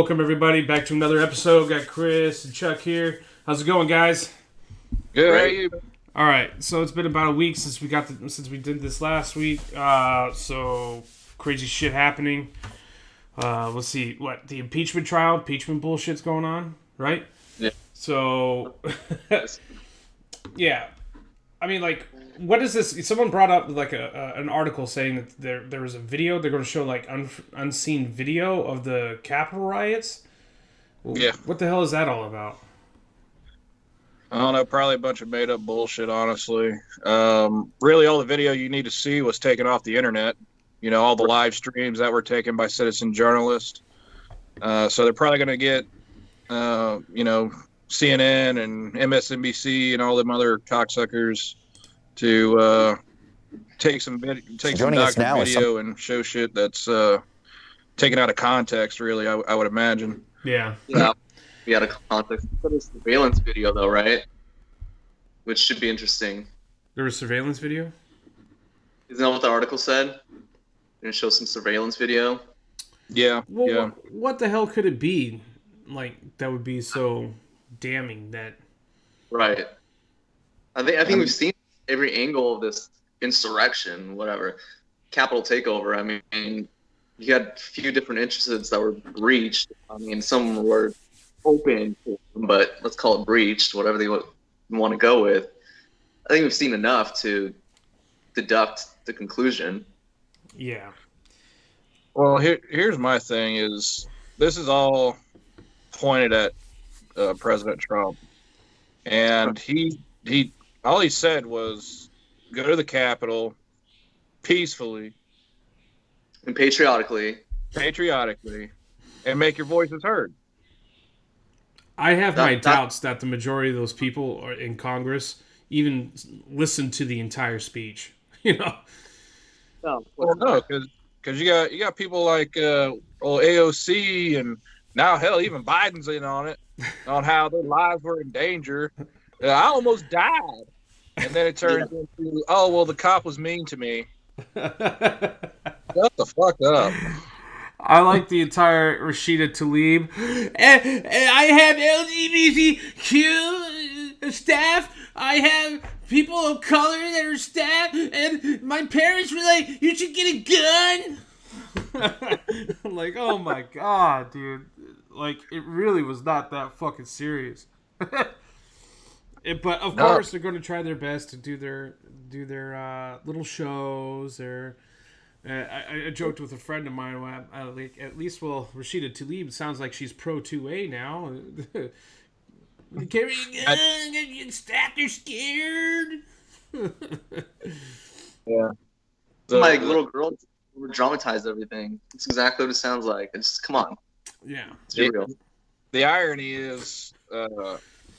welcome everybody back to another episode. Got Chris and Chuck here. How's it going, guys? Good. How are you? All right, so it's been about a week since we did this last week. So crazy shit happening. Let's see what the impeachment bullshit's going on, right? Yeah. So, yeah, I mean, like, what is this? Someone brought up like an article saying that there was a video. They're going to show like unseen video of the Capitol riots. Yeah. What the hell is that all about? I don't know. Probably a bunch of made up bullshit, honestly. Really, all the video you need to see was taken off the internet. You know, all the live streams that were taken by citizen journalists. So they're probably going to get, CNN and MSNBC and all them other cocksuckers to take some document video and show shit that's taken out of context. Really, I would imagine. Yeah. Yeah. Be out of context. But it's surveillance video, though, right? Which should be interesting. There was surveillance video? Isn't that what the article said? They're going to show some surveillance video? Yeah. Well, yeah. What the hell could it be? Like, that would be so damning that... Right. I think we've seen every angle of this insurrection, whatever, Capitol takeover. I mean, you had a few different interests that were breached. I mean, some were open, but let's call it breached, whatever they want to go with. I think we've seen enough to deduct the conclusion. Yeah. Well, here's my thing: is this is all pointed at President Trump, and he all he said was go to the Capitol peacefully and patriotically, and make your voices heard. I have my doubts that the majority of those people in Congress even listened to the entire speech. You know? No, because you got people like AOC and now hell even Biden's in on it, on how their lives were in danger. I almost died, and then it turns into the cop was mean to me. Shut the fuck up. I like the entire Rashida Tlaib. And I have LGBTQ staff. I have people of color that are staff. And my parents were like, you should get a gun. I'm like, oh my god, dude. Like, it really was not that fucking serious. But of course, they're going to try their best to do their little shows. I joked with a friend of mine. Like, at least, Rashida Tlaib sounds like she's pro 2A now. Carry a gun, get stabbed, they're scared. Yeah. My little girl dramatized everything. It's exactly what it sounds like. It's come on. Yeah. It's real. The irony is,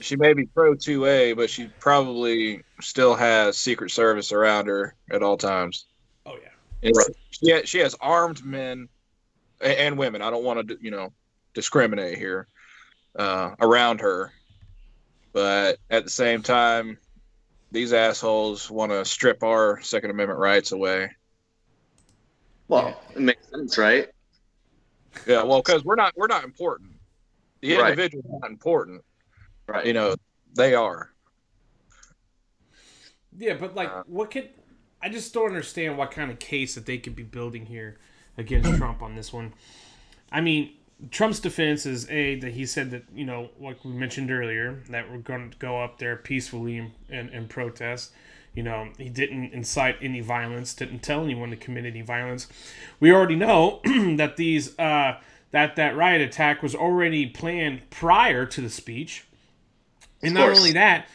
she may be pro 2A, but she probably still has Secret Service around her at all times. Oh yeah. She has armed men and women. I don't want to, discriminate here around her, but at the same time, these assholes want to strip our Second Amendment rights away. Well, it makes sense, right? Yeah, well, because we're not important. The individual is not important. Right. They are. Yeah, but like, I just don't understand what kind of case that they could be building here against Trump on this one. I mean, Trump's defense is that he said that, like we mentioned earlier, that we're going to go up there peacefully and protest. He didn't incite any violence, didn't tell anyone to commit any violence. We already know that that riot attack was already planned prior to the speech. And not only that,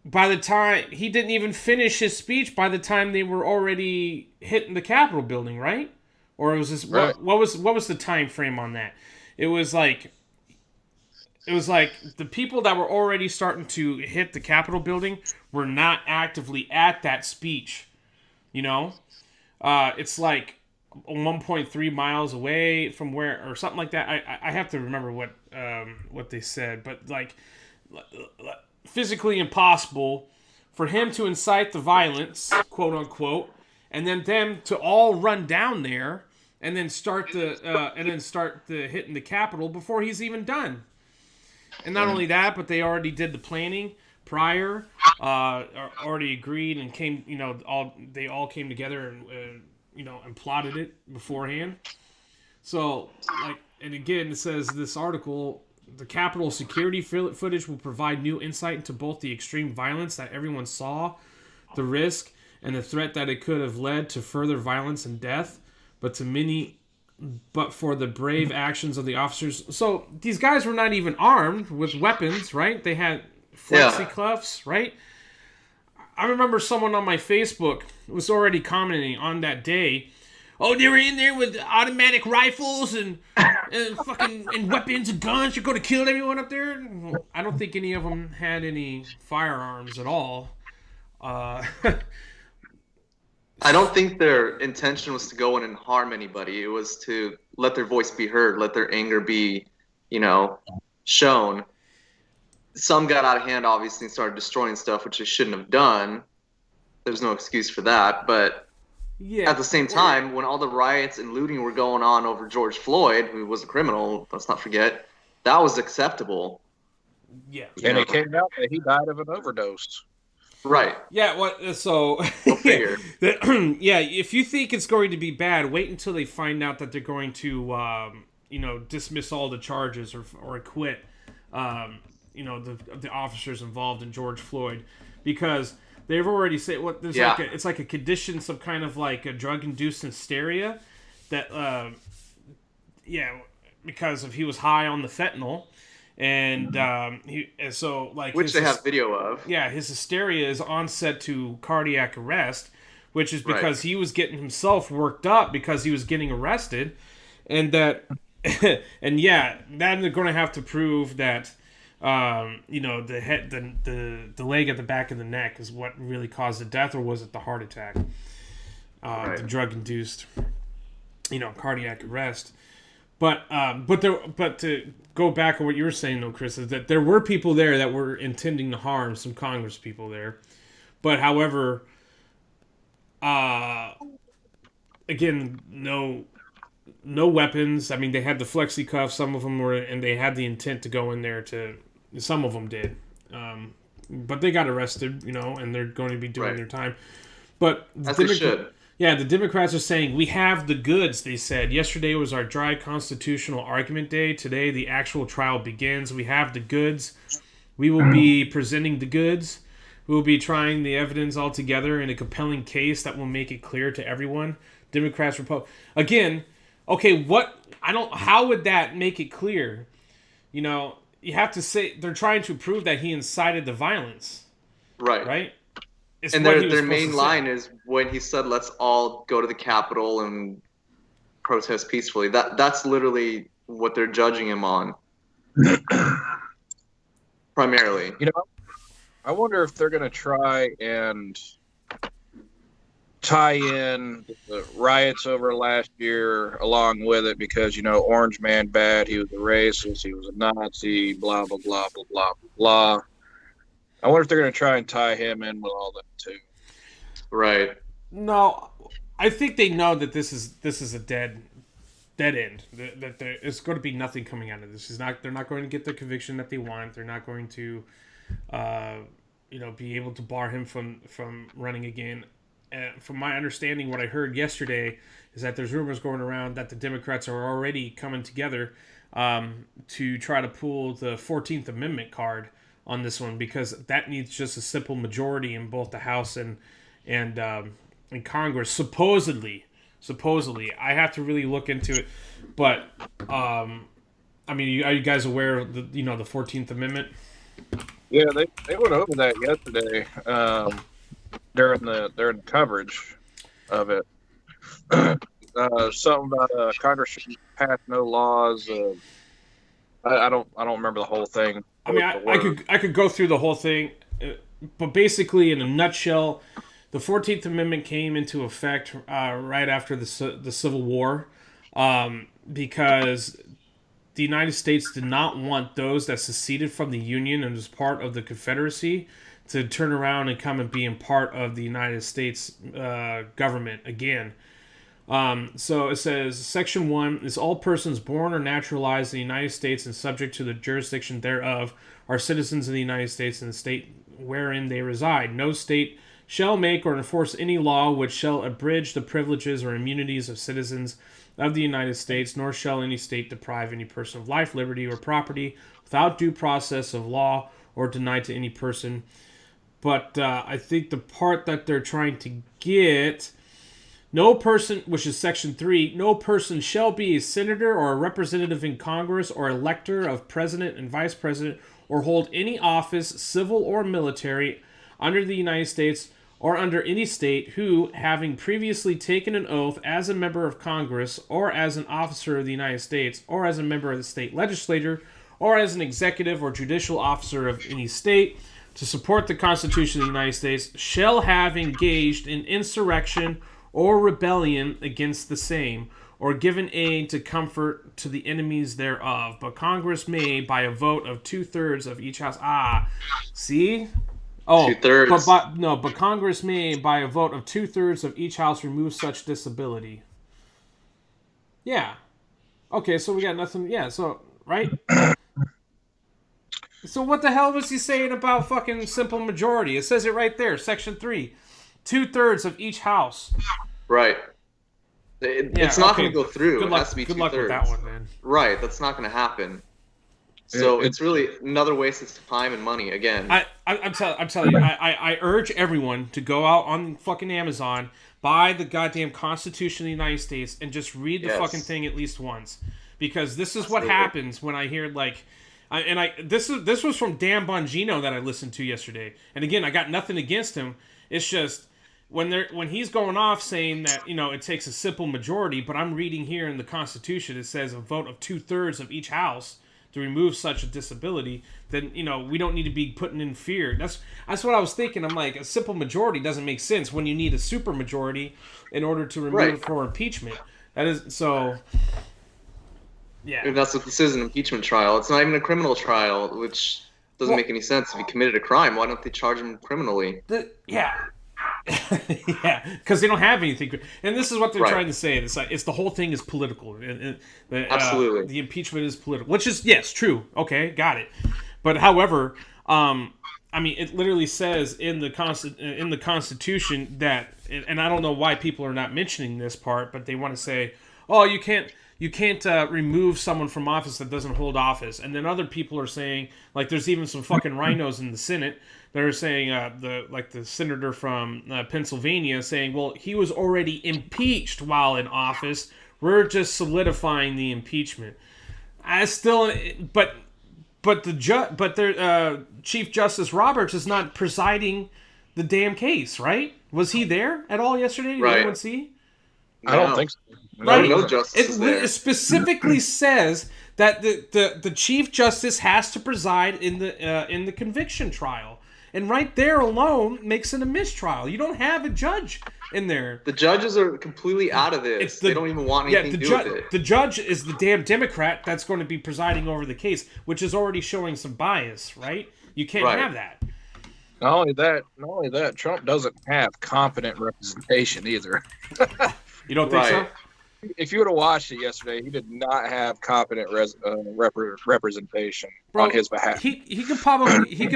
by the time he didn't even finish his speech, by the time they were already hitting the Capitol building, right? Or was this right. what was the time frame on that? It was like the people that were already starting to hit the Capitol building were not actively at that speech. It's like 1.3 miles away from where, or something like that. I have to remember what they said, but like physically impossible for him to incite the violence, quote unquote, and then them to all run down there and then start the hitting the Capitol before he's even done. And not only that, but they already did the planning prior, already agreed and came. They all came together and and plotted it beforehand. So and again, it says this article. The Capitol security footage will provide new insight into both the extreme violence that everyone saw, the risk, and the threat that it could have led to further violence and death, but for the brave actions of the officers. So these guys were not even armed with weapons, right? They had flexi-cuffs, right? I remember someone on my Facebook was already commenting on that day. Oh, they were in there with automatic rifles and fucking and weapons and guns. You're going to kill everyone up there? I don't think any of them had any firearms at all. I don't think their intention was to go in and harm anybody. It was to let their voice be heard, let their anger be, shown. Some got out of hand, obviously, and started destroying stuff, which they shouldn't have done. There's no excuse for that, but... Yeah. At the same time, when all the riots and looting were going on over George Floyd, who was a criminal, let's not forget, that was acceptable. Yeah. And it came out that he died of an overdose. Right. Yeah, so... figure. If you think it's going to be bad, wait until they find out that they're going to, dismiss all the charges or acquit, the officers involved in George Floyd. Because... They've already said it's like a condition, some kind of like a drug-induced hysteria that, because he was high on the fentanyl, and which they have video of. Yeah, his hysteria is onset to cardiac arrest, which is because he was getting himself worked up because he was getting arrested, and that, and then they're going to have to prove that. The head, the leg at the back of the neck is what really caused the death, or was it the heart attack? The drug-induced, cardiac arrest. But to go back on what you were saying, though, Chris, is that there were people there that were intending to harm some Congress people there. But however, again, no weapons. I mean, they had the flexi cuffs. Some of them were, and they had the intent to go in there to. Some of them did, but they got arrested, and they're going to be doing their time. But as they should. Yeah, the Democrats are saying we have the goods. They said yesterday was our dry constitutional argument day. Today, the actual trial begins. We have the goods. We will be presenting the goods. We will be trying the evidence all together in a compelling case that will make it clear to everyone. Democrats, Republicans. Again, okay, how would that make it clear? You have to say they're trying to prove that he incited the violence. Right. Right? It's and their main line is when he said, let's all go to the Capitol and protest peacefully. That's literally what they're judging him on. Primarily. I wonder if they're going to try and tie in the riots over last year along with it because, Orange Man bad, he was a racist, he was a Nazi, blah, blah, blah, blah, blah, blah. I wonder if they're going to try and tie him in with all that too. Right. No, I think they know that this is a dead end. That there's going to be nothing coming out of this. They're not going to get the conviction that they want. They're not going to, be able to bar him from running again. From my understanding, what I heard yesterday is that there's rumors going around that the Democrats are already coming together to try to pull the 14th Amendment card on this one because that needs just a simple majority in both the House and Congress. Supposedly, I have to really look into it. But are you guys aware of the 14th Amendment? Yeah, they went over that yesterday. During the coverage of it, something about Congress should pass no laws. I don't remember the whole thing. I mean, I could go through the whole thing, but basically, in a nutshell, the 14th Amendment came into effect right after the Civil War, because the United States did not want those that seceded from the Union and was part of the Confederacy to turn around and come and be in part of the United States government again. So it says, Section 1 is all persons born or naturalized in the United States and subject to the jurisdiction thereof are citizens of the United States and the state wherein they reside. No state shall make or enforce any law which shall abridge the privileges or immunities of citizens of the United States, nor shall any state deprive any person of life, liberty, or property without due process of law or deny to any person. But I think the part that they're trying to get... No person, which is Section 3, no person shall be a senator or a representative in Congress or elector of president and vice president or hold any office, civil or military, under the United States or under any state who, having previously taken an oath as a member of Congress or as an officer of the United States or as a member of the state legislature or as an executive or judicial officer of any state to support the Constitution of the United States, shall have engaged in insurrection or rebellion against the same, or given aid to comfort to the enemies thereof. But Congress may, by a vote of 2/3 of each house... see? Oh, 2/3. But Congress may, by a vote of 2/3 of each house, remove such disability. Yeah. Okay, so we got nothing... Yeah, so... Right? So what the hell was he saying about fucking simple majority? It says it right there, Section 3. 2/3 of each house. Right. It's not going to go through. Good it luck, has to be 2/3. Good luck with that one, man. Right. That's not going to happen. So it's really another waste of time and money again. I'm telling you, I urge everyone to go out on fucking Amazon, buy the goddamn Constitution of the United States, and just read the fucking thing at least once, because this is what happens when I hear like. This was from Dan Bongino that I listened to yesterday, and again, I got nothing against him. It's just when he's going off saying that, you know, it takes a simple majority, but I'm reading here in the Constitution it says a vote of 2/3 of each house to remove such a disability, then, you know, we don't need to be putting in fear. That's what I was thinking. I'm like, a simple majority doesn't make sense when you need a super majority in order to remove it for impeachment. That is so. Yeah, and that's what this is, an impeachment trial. It's not even a criminal trial, which doesn't make any sense. If he committed a crime, why don't they charge him criminally? Yeah, because they don't have anything. And this is what they're trying to say. It's like the whole thing is political. Absolutely, the impeachment is political, which is true. Okay, got it. But however, I mean, it literally says in the Constitution that, and I don't know why people are not mentioning this part, but they want to say, oh, you can't remove someone from office that doesn't hold office. And then other people are saying, like, there's even some fucking rhinos in the Senate that are saying, the senator from Pennsylvania saying, well, he was already impeached while in office. We're just solidifying the impeachment. But Chief Justice Roberts is not presiding the damn case, right? Was he there at all yesterday? Did anyone see? I don't think so. Right. No justice it specifically says that the Chief Justice has to preside in the conviction trial, and right there alone makes it a mistrial. You don't have a judge in there. The judges are completely out of this. They don't even want anything to do with it. The judge is the damn Democrat that's going to be presiding over the case, which is already showing some bias, right? You can't have that. Not only that, Trump doesn't have competent representation either. You don't think so? If you would have watched it yesterday, he did not have competent representation on his behalf. He could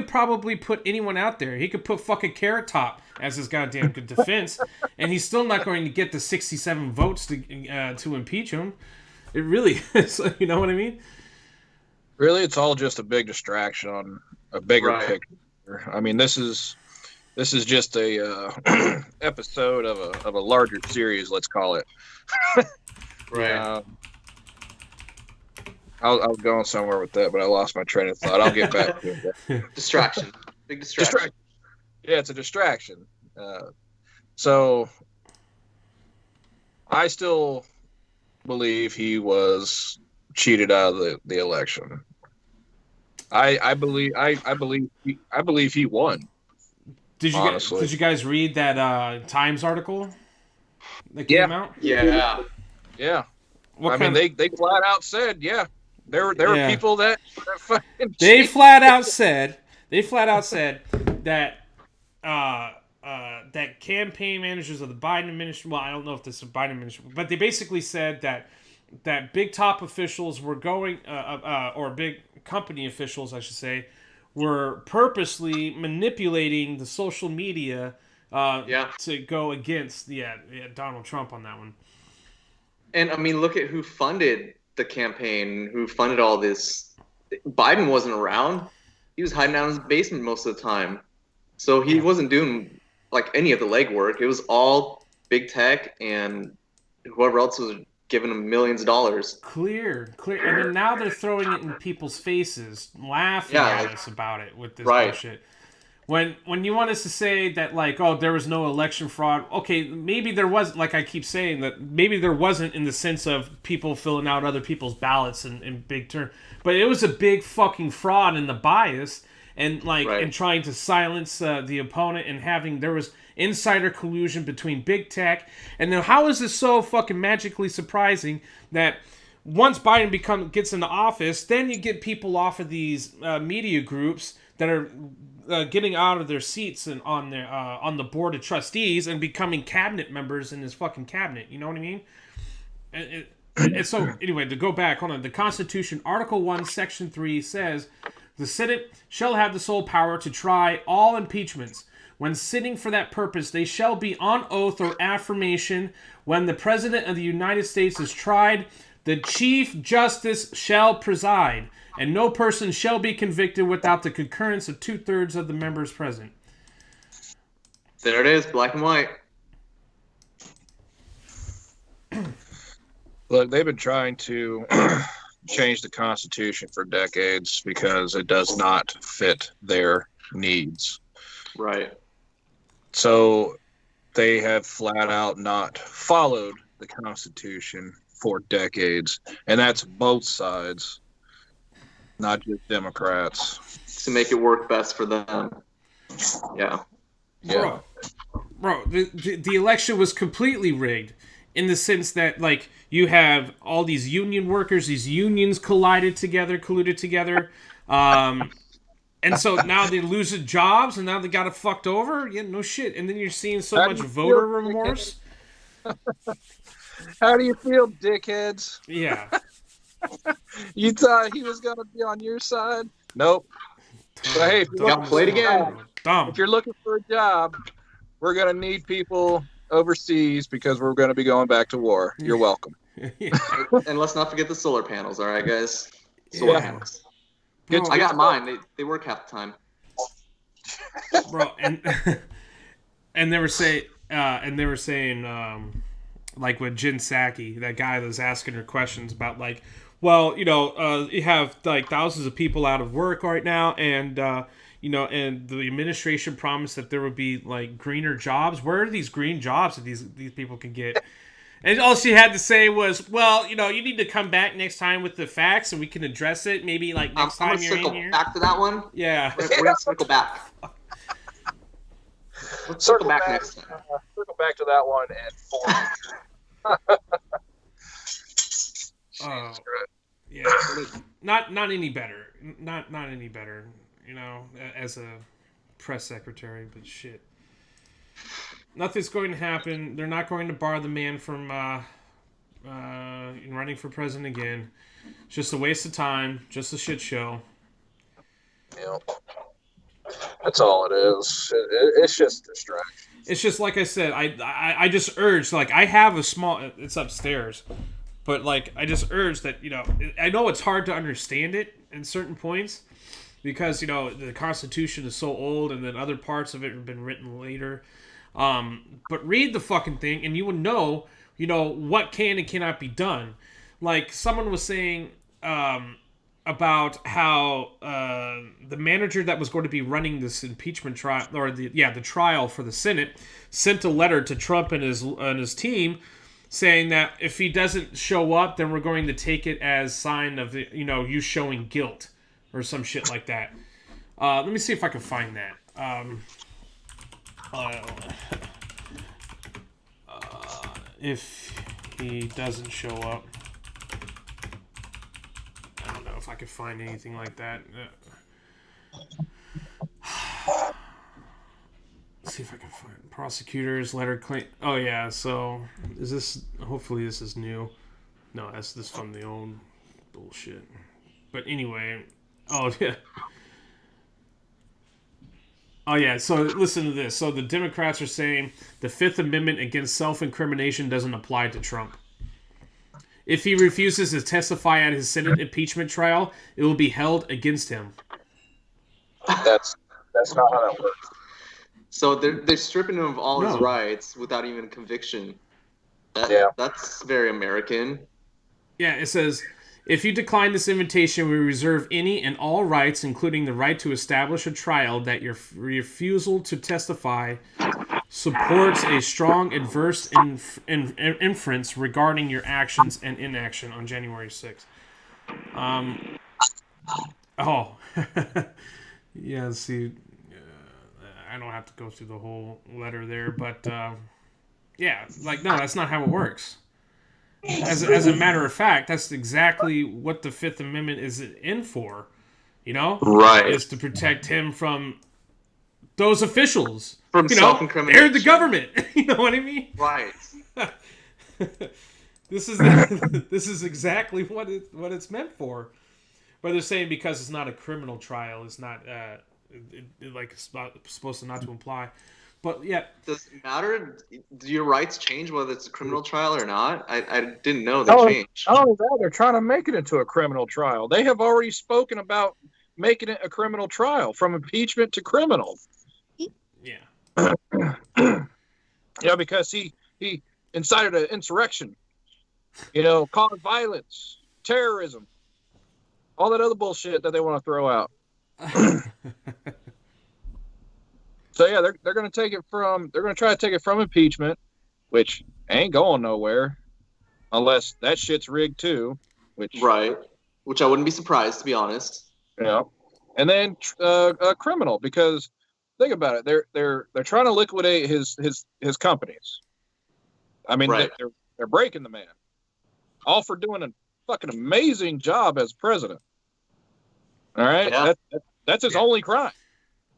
probably put anyone out there. He could put fucking Carrot Top as his goddamn defense, and he's still not going to get the 67 votes to impeach him. It really is. You know what I mean? Really, it's all just a big distraction on a bigger picture. I mean, this is just a episode of a larger series, let's call it. Right. I was going somewhere with that, but I lost my train of thought. I'll get back to it. Distraction. Big distraction. Yeah, it's a distraction. So I still believe he was cheated out of the election. I believe he won. Did you guys read that Times article that came out? Yeah. They flat out said, there were people that fucking They flat out said that that campaign managers of the Biden administration. Well, I don't know if this is Biden administration, but they basically said that big top officials were going, or big company officials, I should say, were purposely manipulating the social media to go against Donald Trump on that one. And I mean, look at who funded the campaign, who funded all this. Biden wasn't around. He was hiding out in his basement most of the time. So he wasn't doing like any of the legwork. It was all big tech and whoever else was giving him millions of dollars. Clear. And then now they're throwing it in people's faces, laughing at us about it with this bullshit. When you want us to say that, like, oh, there was no election fraud, okay, maybe there was, like I keep saying, that maybe there wasn't in the sense of people filling out other people's ballots in big term, but it was a big fucking fraud in the bias and, like, and trying to silence the opponent and there was insider collusion between big tech. And then how is this so fucking magically surprising that once Biden gets into office, then you get people off of these media groups that are getting out of their seats and on the board of trustees and becoming cabinet members in his fucking cabinet. You know what I mean? And so, anyway, to go back, hold on. The Constitution, Article 1, Section 3 says, the Senate shall have the sole power to try all impeachments. When sitting for that purpose, they shall be on oath or affirmation. When the President of the United States is tried, the Chief Justice shall preside, and no person shall be convicted without the concurrence of 2/3 of the members present. There it is, black and white. Look, they've been trying to change the Constitution for decades because it does not fit their needs. Right. So they have flat out not followed the Constitution for decades, and that's both sides, not just Democrats. To make it work best for them. Yeah. Bro, the election was completely rigged in the sense that, like, you have all these union workers, these unions colluded together. And so now they lose their jobs, and now they got it fucked over. Yeah, no shit. And then you're seeing so much voter remorse. How do you feel, dickheads? Yeah. You thought he was going to be on your side? Nope. But hey, play it again. If you're looking for a job, we're going to need people overseas because we're going to be going back to war. You're welcome. And let's not forget the solar panels, all right, guys? Solar panels. I got mine. They work half the time. Bro, and they were saying, like with Jen Psaki, that guy that was asking her questions about, like, well, you have like thousands of people out of work right now, and and the administration promised that there would be like greener jobs. Where are these green jobs that these people can get? And all she had to say was, well, you need to come back next time with the facts and we can address it. Maybe like next time you're in here. Back to that one. Yeah. We're going to circle back. Let's circle back next time. Circle back to that one and yeah. Not any better. Not any better, as a press secretary, but shit. Nothing's going to happen. They're not going to bar the man from running for president again. It's just a waste of time. Just a shit show. Yep. That's all it is. It's just distraction. It's just like I said. I just urge. Like, I have a small. It's upstairs, but like I just urge that I know it's hard to understand it in certain points because the Constitution is so old, and then other parts of it have been written later. But read the fucking thing and you would know, what can and cannot be done. Like someone was saying, about how, the manager that was going to be running this impeachment trial, or the trial for the Senate, sent a letter to Trump and his team saying that if he doesn't show up, then we're going to take it as sign of you showing guilt or some shit like that. Let me see if I can find that. If he doesn't show up, I don't know if I could find anything like that. see if I can find prosecutors letter claim. Oh yeah, so is this? Hopefully this is new. No, that's this from the old bullshit. But anyway, oh yeah. Oh yeah, so listen to this. So the Democrats are saying the Fifth Amendment against self-incrimination doesn't apply to Trump. If he refuses to testify at his Senate impeachment trial, it will be held against him. That's not how that works. So they're stripping him of all his rights without even conviction. That's very American. Yeah, it says, if you decline this invitation, we reserve any and all rights, including the right to establish a trial, that your refusal to testify supports a strong adverse inference regarding your actions and inaction on January 6th. Yeah, see, I don't have to go through the whole letter there, but yeah, like, no, that's not how it works. As a matter of fact, that's exactly what the Fifth Amendment is in for, Right. Is to protect him from those officials. From self-incrimination. They're the government. You know what I mean? Right. This is exactly what it's meant for. But they're saying because it's not a criminal trial, it's not it's supposed to not to imply. But yeah, does it matter? Do your rights change whether it's a criminal trial or not? I didn't know they changed. Oh, they're trying to make it into a criminal trial. They have already spoken about making it a criminal trial, from impeachment to criminal. Yeah. Yeah, because he incited an insurrection. Caused violence, terrorism, all that other bullshit that they want to throw out. So yeah, they're going to try to take it from impeachment, which ain't going nowhere, unless that shit's rigged too. Which I wouldn't be surprised, to be honest. Yeah, and then criminal, because think about it, they're trying to liquidate his companies. I mean, they're breaking the man, all for doing a fucking amazing job as president. All right, yeah. That's his only crime.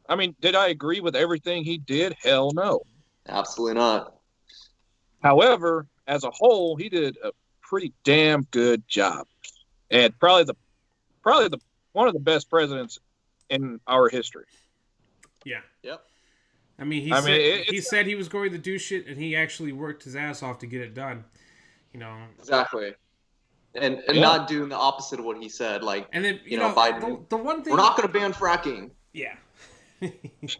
I mean, did I agree with everything he did? Hell no. Absolutely not. However, as a whole, he did a pretty damn good job, and probably the one of the best presidents in our history. Yeah. Yep. I mean, he said he was going to do shit, and he actually worked his ass off to get it done. Exactly. And not doing the opposite of what he said, like, and then Biden. The one thing, we're not going to ban fracking. Yeah.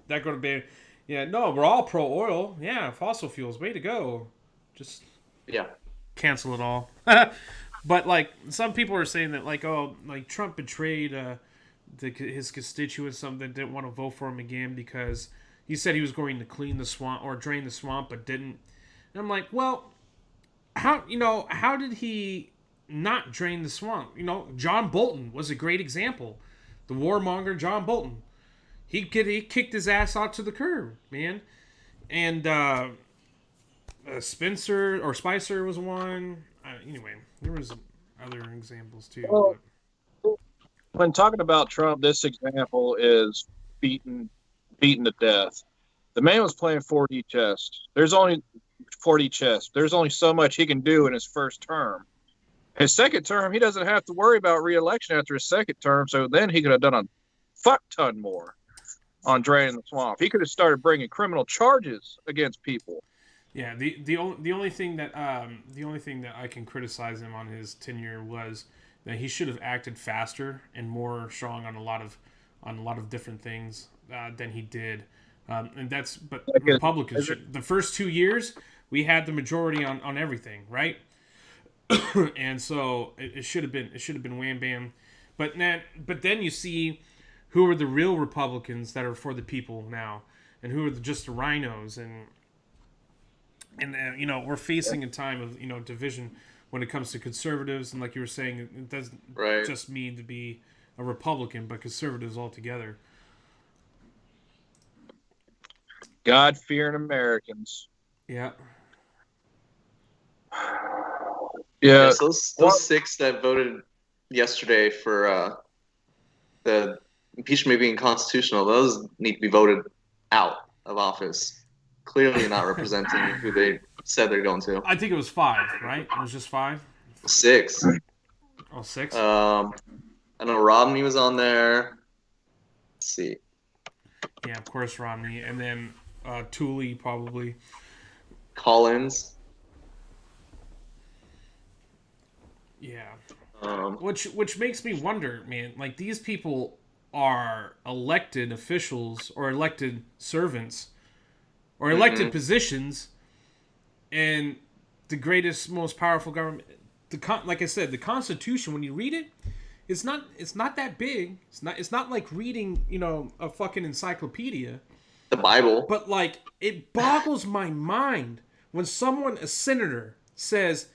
Not going to ban. Yeah, no, we're all pro oil. Yeah, fossil fuels, way to go. Just cancel it all. But like some people are saying that like Trump betrayed his constituents, some that didn't want to vote for him again because he said he was going to clean the swamp or drain the swamp, but didn't. And I'm like, well, how did he not drain the swamp? John Bolton was a great example. The warmonger John Bolton. He kicked his ass out to the curb, man. And Spicer was one. Anyway, there was other examples too. Well, when talking about Trump, this example is beaten to death. The man was playing 4D chess. There's only 4D chess. There's only so much he can do in his first term. His second term, he doesn't have to worry about re-election after his second term, so then he could have done a fuck ton more on draining the swamp. He could have started bringing criminal charges against people. Yeah, the only thing that I can criticize him on his tenure was that he should have acted faster and more strong on a lot of different things than he did. Republicans should. The first 2 years we had the majority on everything, right? And so it should have been wham bam. But then you see who are the real Republicans that are for the people now, and who are just the rhinos, and we're facing a time of division when it comes to conservatives, and like you were saying, it doesn't just mean to be a Republican, but conservatives altogether. God-fearing Americans. Yeah. Yeah. So those 6 that voted yesterday for the impeachment being constitutional, those need to be voted out of office. clearly not representing who they said they're going to. I think it was 5, right? It was just 5? 6. Oh, 6? I know Romney was on there. Let's see. Yeah, of course, Romney. And then Tooley, probably. Collins. Yeah. Which makes me wonder, man. Like, these people are elected officials or elected servants or elected positions, and the greatest, most powerful government. Like I said, the Constitution, when you read it, it's not that big. It's not like reading, a fucking encyclopedia. The Bible. But like, it boggles my mind when a senator, says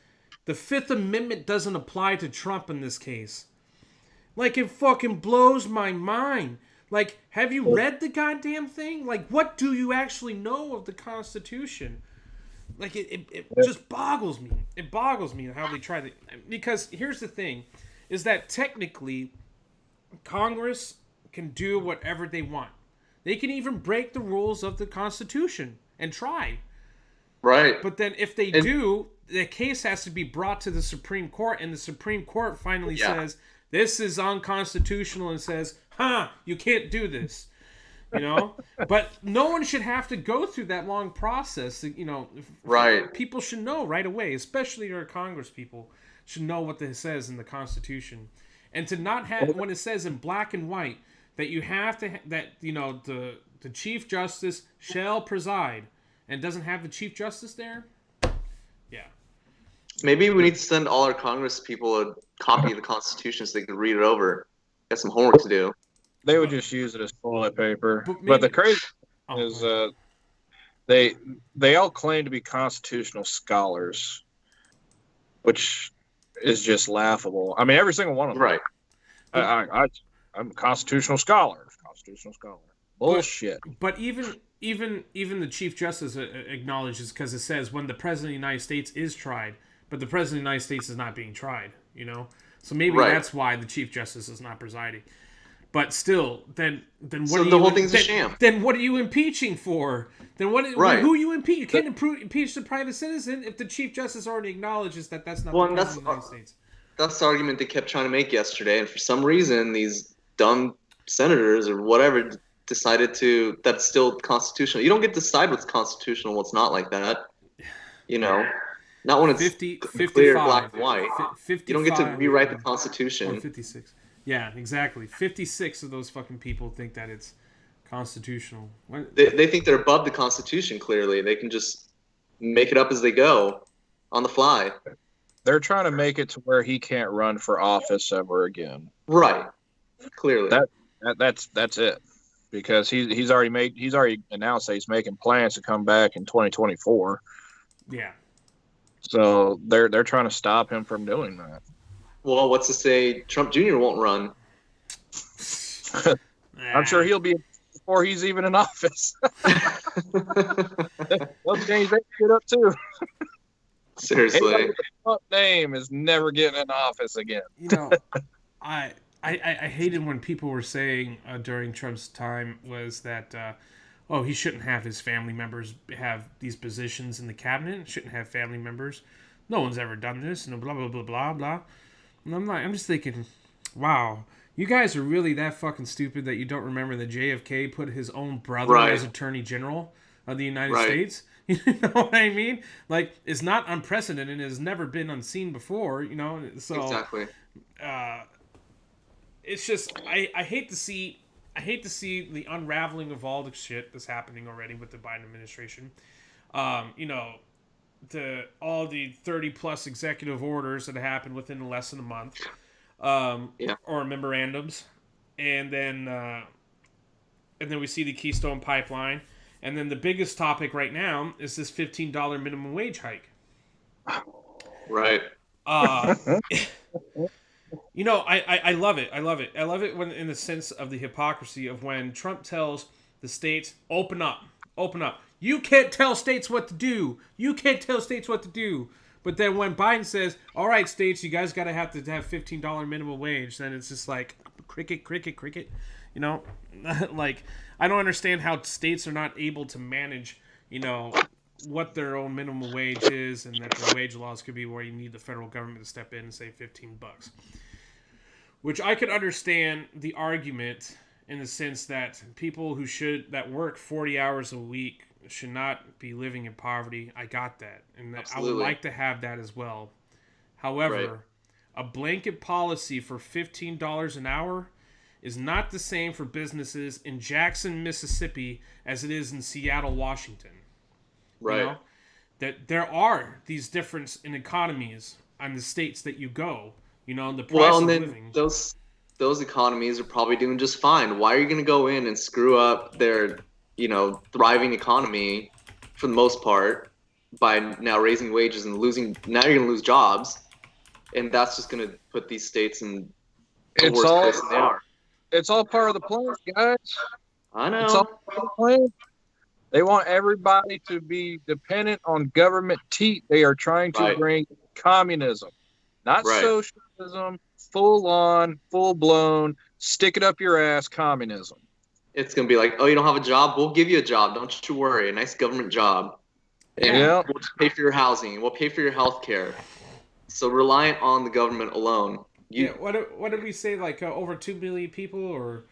the Fifth Amendment doesn't apply to Trump in this case. Like, it fucking blows my mind. Like, have you read the goddamn thing? Like, what do you actually know of the Constitution? Like, it just boggles me. It boggles me how they try to... Because here's the thing, is that technically, Congress can do whatever they want. They can even break the rules of the Constitution and try. Right. But then if they do, the case has to be brought to the Supreme Court, and the Supreme Court finally says, this is unconstitutional, and says, you can't do this. But no one should have to go through that long process. Right. People should know right away, especially our Congress people, should know what it says in the Constitution. And to not have, when it says in black and white, that you have to, the Chief Justice shall preside, and doesn't have the Chief Justice there? Yeah. Maybe we need to send all our Congress people a copy of the Constitution so they can read it over. Got some homework to do. They would just use it as toilet paper. But But the crazy is they all claim to be constitutional scholars, which is just laughable. I mean, every single one of them. Right. I'm a constitutional scholar. Constitutional scholar. Bullshit. But even the Chief Justice acknowledges, because it says when the President of the United States is tried, but the President of the United States is not being tried, So maybe that's why the Chief Justice is not presiding. But still, then what? So the whole thing's a sham. Then what are you impeaching for? Then who are you impeach? You can't impeach the private citizen if the Chief Justice already acknowledges that that's not the President of the United States. That's the argument they kept trying to make yesterday, and for some reason, these dumb senators or whatever decided that's still constitutional. You don't get to decide what's constitutional, what's not, like that. Not when it's 55, clear, black and white. 55, you don't get to rewrite the Constitution. 56. Yeah, exactly. 56 of those fucking people think that it's constitutional. They think they're above the Constitution, clearly. They can just make it up as they go on the fly. They're trying to make it to where he can't run for office ever again. Right. Clearly. That's it. Because he's already announced that he's making plans to come back in 2024. Yeah. So they're trying to stop him from doing that. Well, what's to say Trump Jr. won't run? I'm sure he'll be before he's even in office. They'll change that shit up too. Seriously. Trump name is never getting in office again. I hated when people were saying during Trump's time was that, he shouldn't have his family members have these positions in the cabinet. Shouldn't have family members. No one's ever done this. Blah, blah, blah, blah, blah. And I'm just thinking, wow, you guys are really that fucking stupid that you don't remember that JFK put his own brother as Attorney General of the United States? You know what I mean? Like, it's not unprecedented. It has never been unseen before, So, exactly. It's just, I hate to see the unraveling of all the shit that's happening already with the Biden administration. All the 30 plus executive orders that happened within less than a month, or memorandums, and then we see the Keystone Pipeline, and then the biggest topic right now is this $15 minimum wage hike. Right. I love it. I love it when, in the sense of the hypocrisy of when Trump tells the states, open up. You can't tell states what to do. But then when Biden says, all right, states, you guys got to have $15 minimum wage, then it's just like cricket. Like, I don't understand how states are not able to manage, what their own minimum wage is, and that their wage laws could be where you need the federal government to step in and say $15. Which I could understand the argument in the sense that people that work 40 hours a week should not be living in poverty. I got that. And that I would like to have that as well. However, a blanket policy for $15 an hour is not the same for businesses in Jackson, Mississippi as it is in Seattle, Washington. Right. That there are these differences in economies on the states that you go. The price of living. Those economies are probably doing just fine. Why are you going to go in and screw up their, thriving economy for the most part by now raising wages and losing? Now you're going to lose jobs, and that's just going to put these states in the worst place they are. It's all part of the plan, guys. I know. It's all part of the plan. They want everybody to be dependent on government teat. They are trying to bring communism, not socialism, full on, full blown, stick it up your ass communism. It's going to be like, oh, you don't have a job? We'll give you a job. Don't you worry. A nice government job. And we'll pay for your housing. We'll pay for your health care. So reliant on the government alone. What did we say? Like over 2 million people or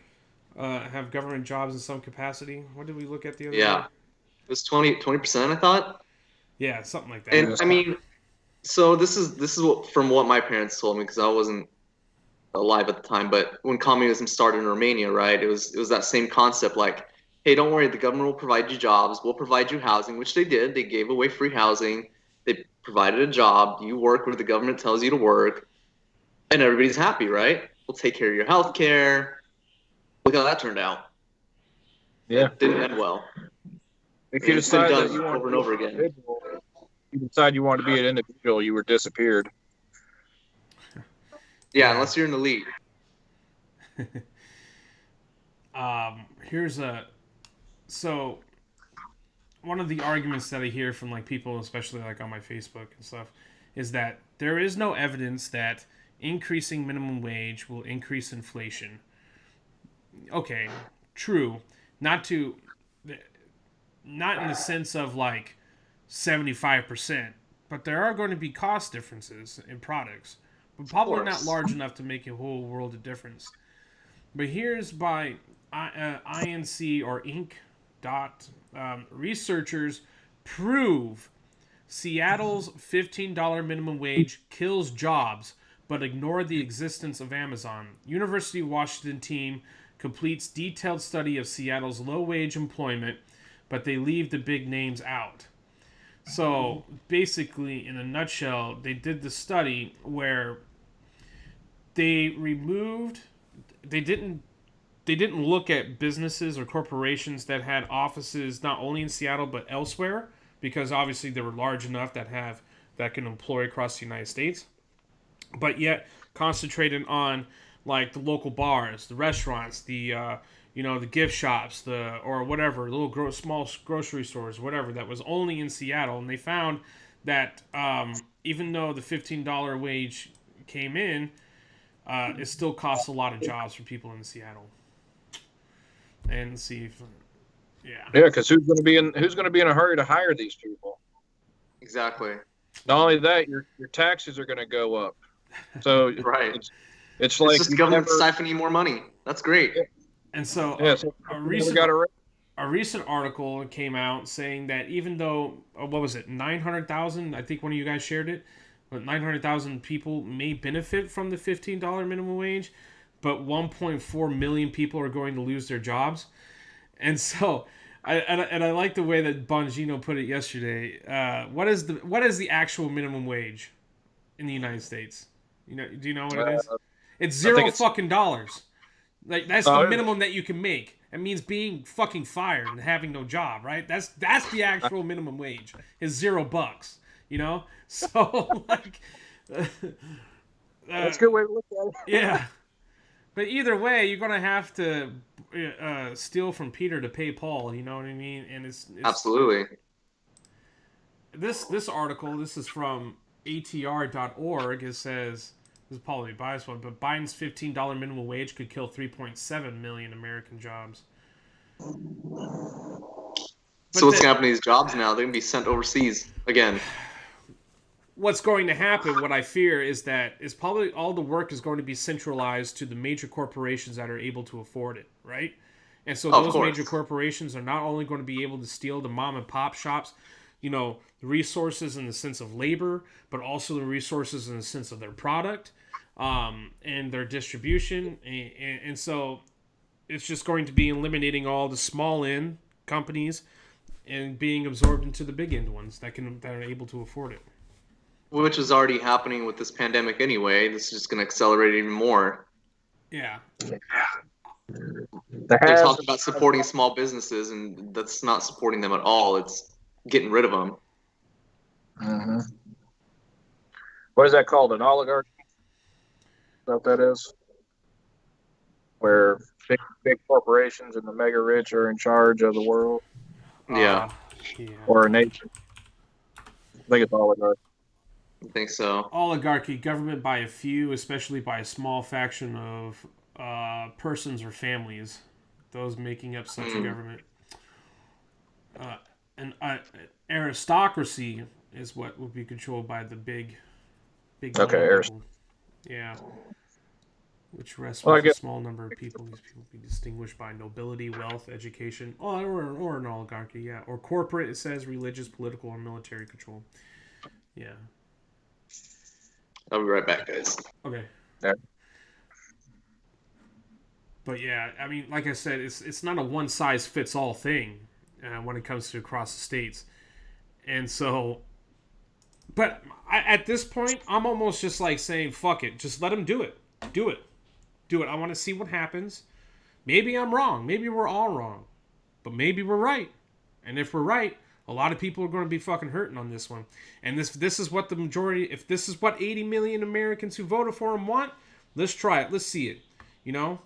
have government jobs in some capacity? What did we look at the other day? It was 20%, I thought. Yeah, something like that. And I mean, so this is from what my parents told me, because I wasn't alive at the time. But when communism started in Romania, right, it was that same concept. Like, hey, don't worry, the government will provide you jobs. We'll provide you housing, which they did. They gave away free housing. They provided a job. You work where the government tells you to work, and everybody's happy, right? We'll take care of your health care. Look how that turned out. Yeah, it didn't end well. If you decide that you want over and over again, you decide you want to be an individual, you were disappeared. Yeah, unless you're in the league. So one of the arguments that I hear from like people, especially like on my Facebook and stuff, is that there is no evidence that increasing minimum wage will increase inflation. Okay, true. Not in the sense of like 75%, but there are going to be cost differences in products, but probably not large enough to make a whole world of difference. But here's by INC or Inc. Researchers prove Seattle's $15 minimum wage kills jobs, but ignore the existence of Amazon. University of Washington team completes detailed study of Seattle's low-wage employment, but they leave the big names out. So basically, in a nutshell, they did the study where they didn't look at businesses or corporations that had offices not only in Seattle but elsewhere, because obviously they were large enough that can employ across the United States, but yet concentrated on like the local bars, the restaurants, the gift shops, or whatever, little small grocery stores, whatever, that was only in Seattle. And they found that even though the $15 wage came in, it still costs a lot of jobs for people in Seattle. And see if, because who's going to be in a hurry to hire these people? Exactly. Not only that, your taxes are going to go up. So it's like just the government siphoning more money. That's great. And so a recent article came out saying that even though, what was it, 900,000, I think one of you guys shared it, but 900,000 people may benefit from the $15 minimum wage, but 1.4 million people are going to lose their jobs. And so, I like the way that Bongino put it yesterday. What is the actual minimum wage in the United States? Do you know what it is? It's $0. Like that's the minimum that you can make. It means being fucking fired and having no job, right? That's the actual minimum wage is $0. So like, that's a good way to look at it. Yeah, but either way, you're gonna have to steal from Peter to pay Paul. You know what I mean? And it's absolutely. This article, this is from ATR.org. It says, this is probably a biased one, but Biden's $15 minimum wage could kill 3.7 million American jobs. So what's going to happen to these jobs now? They're going to be sent overseas again. What's going to happen, what I fear, is that is probably all the work is going to be centralized to the major corporations that are able to afford it, right? And so those major corporations are not only going to be able to steal the mom and pop shops, the resources in the sense of labor, but also the resources in the sense of their product and their distribution. And so it's just going to be eliminating all the small end companies and being absorbed into the big end ones that are able to afford it. Which is already happening with this pandemic anyway. This is just going to accelerate it even more. Yeah. They're talking about supporting small businesses, and that's not supporting them at all. It's getting rid of them. Mm-hmm. What is that called? An oligarchy? Is that what that is? Where big corporations and the mega rich are in charge of the world? Yeah. Or a nation? I think it's oligarchy. I think so. Oligarchy, government by a few, especially by a small faction of persons or families, those making up such a government. An aristocracy is what will be controlled by the big people. Yeah. Which rests with a small number of people. These people will be distinguished by nobility, wealth, education, or an oligarchy, yeah. Or corporate, it says religious, political, or military control. Yeah. I'll be right back, guys. Okay. Yeah. But yeah, I mean, like I said, it's not a one-size-fits-all thing when it comes to across the states. And so, but at this point, I'm almost just like saying, fuck it. Just let them do it. Do it. I want to see what happens. Maybe I'm wrong. Maybe we're all wrong. But maybe we're right. And if we're right, a lot of people are going to be fucking hurting on this one. And this is what the majority, if this is what 80 million Americans who voted for him want, let's try it. Let's see it. And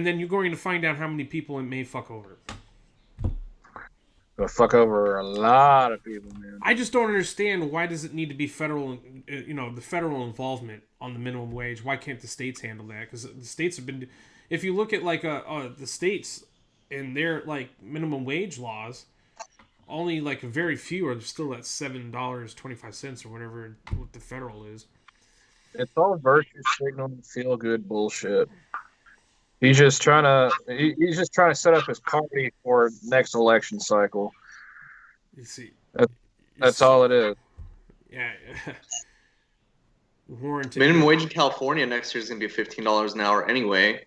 then you're going to find out how many people it may fuck over. It'll fuck over a lot of people, man. I just don't understand, why does it need to be federal, the federal involvement on the minimum wage? Why can't the states handle that? Because the states have been, if you look at like the states and their like minimum wage laws, only like a very few are still at $7.25 or whatever what the federal is. It's all virtue signaling, feel good bullshit. He's just trying to set up his party for next election cycle. You see, that's all it is. Yeah. Minimum wage in California next year is going to be $15 an hour anyway.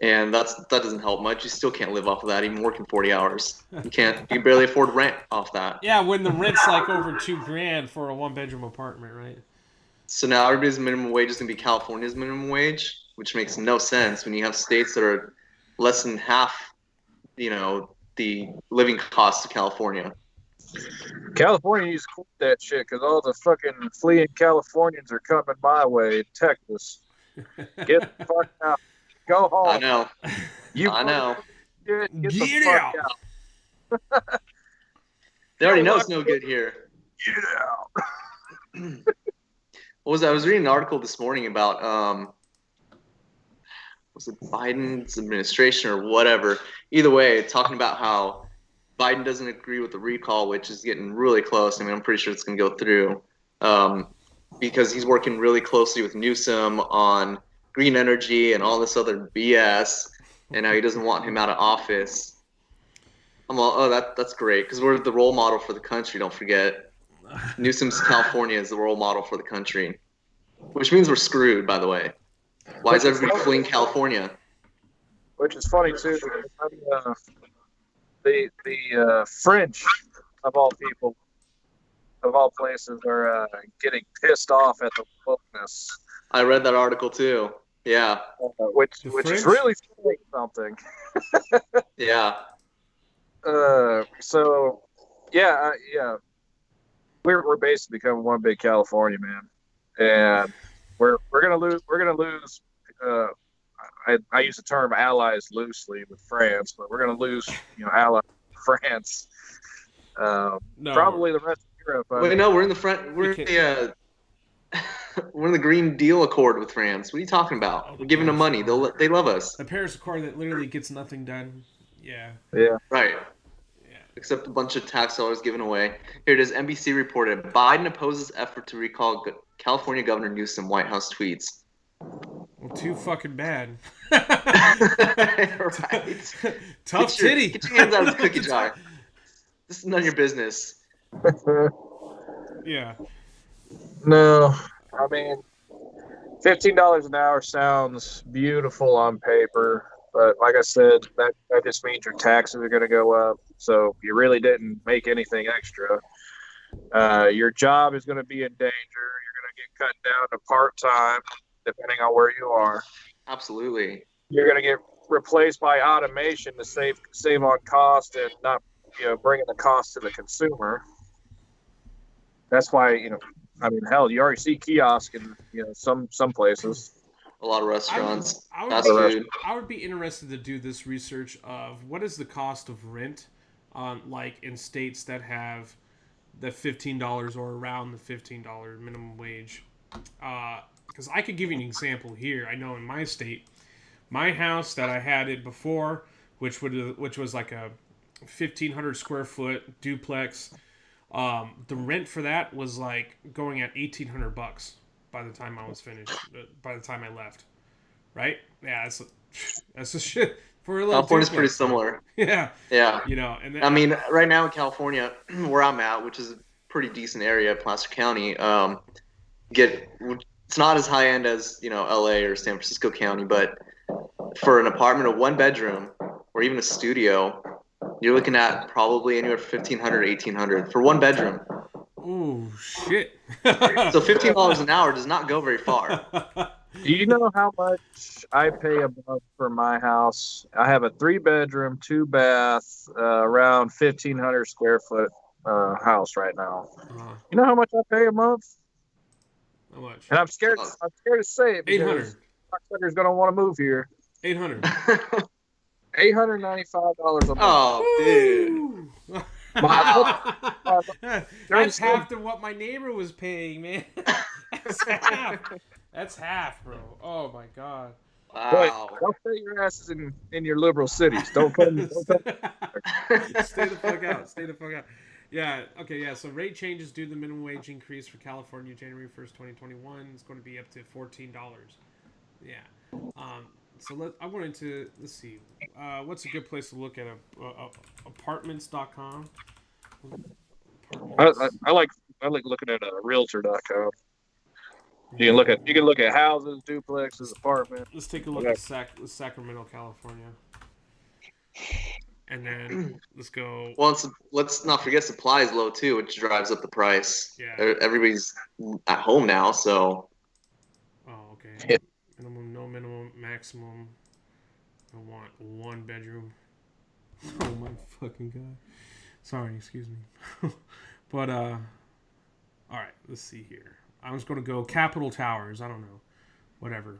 And that doesn't help much. You still can't live off of that, even working 40 hours. You can't. You barely afford rent off that. Yeah, when the rent's like over $2,000 for a 1-bedroom apartment, right? So now everybody's minimum wage is going to be California's minimum wage, which makes no sense when you have states that are less than half, the living costs of California. California needs to quit that shit because all the fucking fleeing Californians are coming my way, Texas. Get the fuck out. Go home. I know. I know. Get the fuck out. They already know it's no good here. Get out. What was that? I was reading an article this morning about was it Biden's administration or whatever? Either way, talking about how Biden doesn't agree with the recall, which is getting really close. I mean, I'm pretty sure it's going to go through because he's working really closely with Newsom on green energy and all this other BS, and how he doesn't want him out of office. I'm all, that's great, because we're the role model for the country, don't forget. Newsom's California is the role model for the country, which means we're screwed, by the way. Why is everybody fleeing California? Which is funny, too, because the French, of all people, of all places, are getting pissed off at the wokeness. I read that article, too. Yeah. Which is really saying something. Yeah. So, yeah. We're basically becoming one big California, man, and we're gonna lose. We're gonna lose. I use the term allies loosely with France, but we're gonna lose. Allies with France. No. Probably the rest of Europe. Wait, no, we're in the front. We're in the Green Deal Accord with France. What are you talking about? We're giving them money. They love us. The Paris Accord that literally gets nothing done. Yeah. Yeah. Right. except a bunch of tax dollars given away. Here it is. NBC reported Biden opposes effort to recall California Governor Newsom White House tweets. Well, too fucking bad. Right. Tough titty. Get your hands out of the cookie jar. This is none of your business. Yeah. No, I mean, $15 an hour sounds beautiful on paper, but like I said, that just means your taxes are going to go up. So you really didn't make anything extra. Your job is going to be in danger. You're going to get cut down to part-time, depending on where you are. Absolutely. You're going to get replaced by automation to save on cost and not, bringing the cost to the consumer. That's why, I mean, hell, you already see kiosks in, some places. A lot of restaurants. I would be interested to do this research of what is the cost of rent like in states that have the $15 or around the $15 minimum wage. Because I could give you an example here. I know in my state, my house that I had it before, which was like a 1,500 square foot duplex, the rent for that was like going at $1,800 by the time I was finished. By the time I left, right? Yeah, that's a shit for a little. California's pretty similar. Yeah. And then, I mean, right now in California, where I'm at, which is a pretty decent area, Placer County, it's not as high end as LA or San Francisco County, but for an apartment, a one bedroom, or even a studio, you're looking at probably anywhere from $1,500 to $1,800 for one bedroom. Oh shit! So $15 an hour does not go very far. Do you know how much I pay a month for my house? I have a 3-bedroom, 2-bath, around 1,500 square foot house right now. You know how much I pay a month? How much? And I'm scared to say it because sucker's gonna want to move here. $800. $895 a month. Oh, dude. Wow. That's half to what my neighbor was paying, man. That's half, bro. Oh my god. Wow. Boy, don't pay your asses in your liberal cities. Don't come. Stay the fuck out. Stay the fuck out. Yeah. Okay. Yeah. So rate changes due to the minimum wage increase for California, January 1st, 2021. It's going to be up to $14. Yeah. So I wanted to let's see. What's a good place to look at apartments.com? I like looking at realtor.com. You can look at houses, duplexes, apartments. Let's take a look at Sacramento, California, and then let's go. Well, let's not forget supply is low too, which drives up the price. Yeah, everybody's at home now, so. Oh, okay. Yeah. Minimum, no minimum, maximum. I want one bedroom. Oh my fucking god! Sorry, excuse me. But all right. Let's see here. I was going to go Capitol Towers. I don't know. Whatever.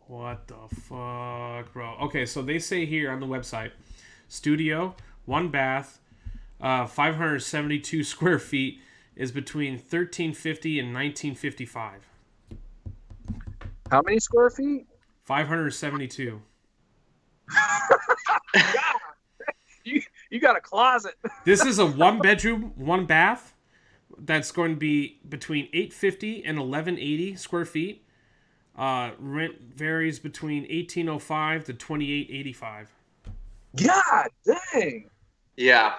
What the fuck, bro? Okay, so they say here on the website, studio, 1 bath, 572 square feet is between 1,350 and 1,955. How many square feet? 572. You got a closet. This is a 1 bedroom, 1 bath. That's going to be between 850 and 1180 square feet. Rent varies between 1805 to 2885. God dang. Yeah.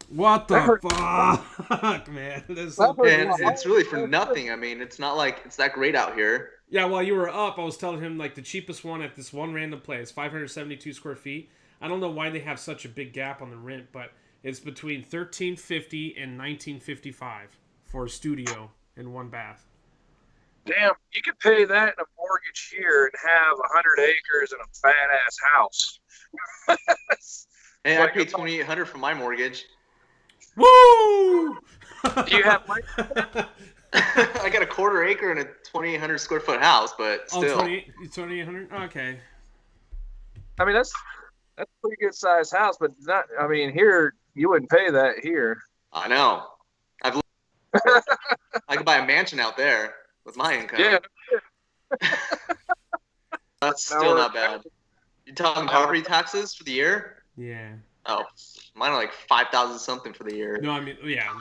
What the fuck, man? It's really for nothing. I mean, it's not like it's that great out here. Yeah, while you were up, I was telling him like the cheapest one at this one random place, 572 square feet. I don't know why they have such a big gap on the rent, but it's between 1,350 and 1,955 for a studio and 1 bath. Damn, you could pay that in a mortgage here and have 100 acres and a fat ass house. Hey, I paid $2,800 for my mortgage. Woo! Do you have money? I got a 1/4 acre and a 2,800 square foot house, but still. 2,800? Okay. I mean, that's a pretty good sized house, but not. I mean, here you wouldn't pay that here. I know. I could buy a mansion out there with my income. Yeah. that's still not bad. You talking property taxes for the year? Yeah. Oh, mine are like 5,000 something for the year. No, I mean, yeah.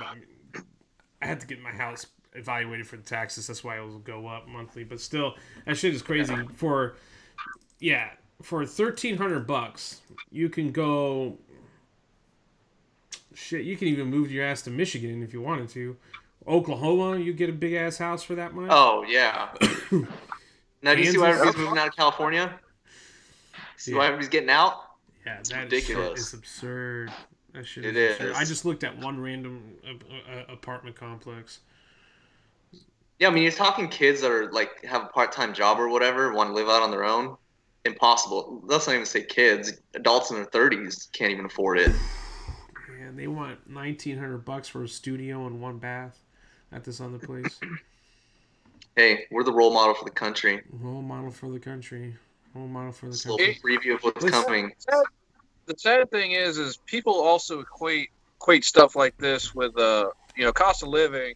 I had to get my house evaluated for the taxes. That's why it will go up monthly. But still, that shit is crazy. For $1,300, you can go. Shit, you can even move your ass to Michigan if you wanted to. Oklahoma, you get a big ass house for that much. Oh yeah. Now, do you see why Kansas? everybody's moving out of California? See why everybody's getting out? Yeah, It's that ridiculous. is absurd. That shit It is absurd. is. I just looked at one random apartment complex. Yeah, I mean, you're talking kids that are like have a part-time job or whatever, want to live out on their own. Impossible. Let's not even say kids. Adults in their 30s can't even afford it. Man, they want $1,900 for a studio and one bath at this other place. Hey, we're the role model for the country. Role model for the country. Role model for the Just a country. little preview of what's coming. The sad thing is people also equate stuff like this with cost of living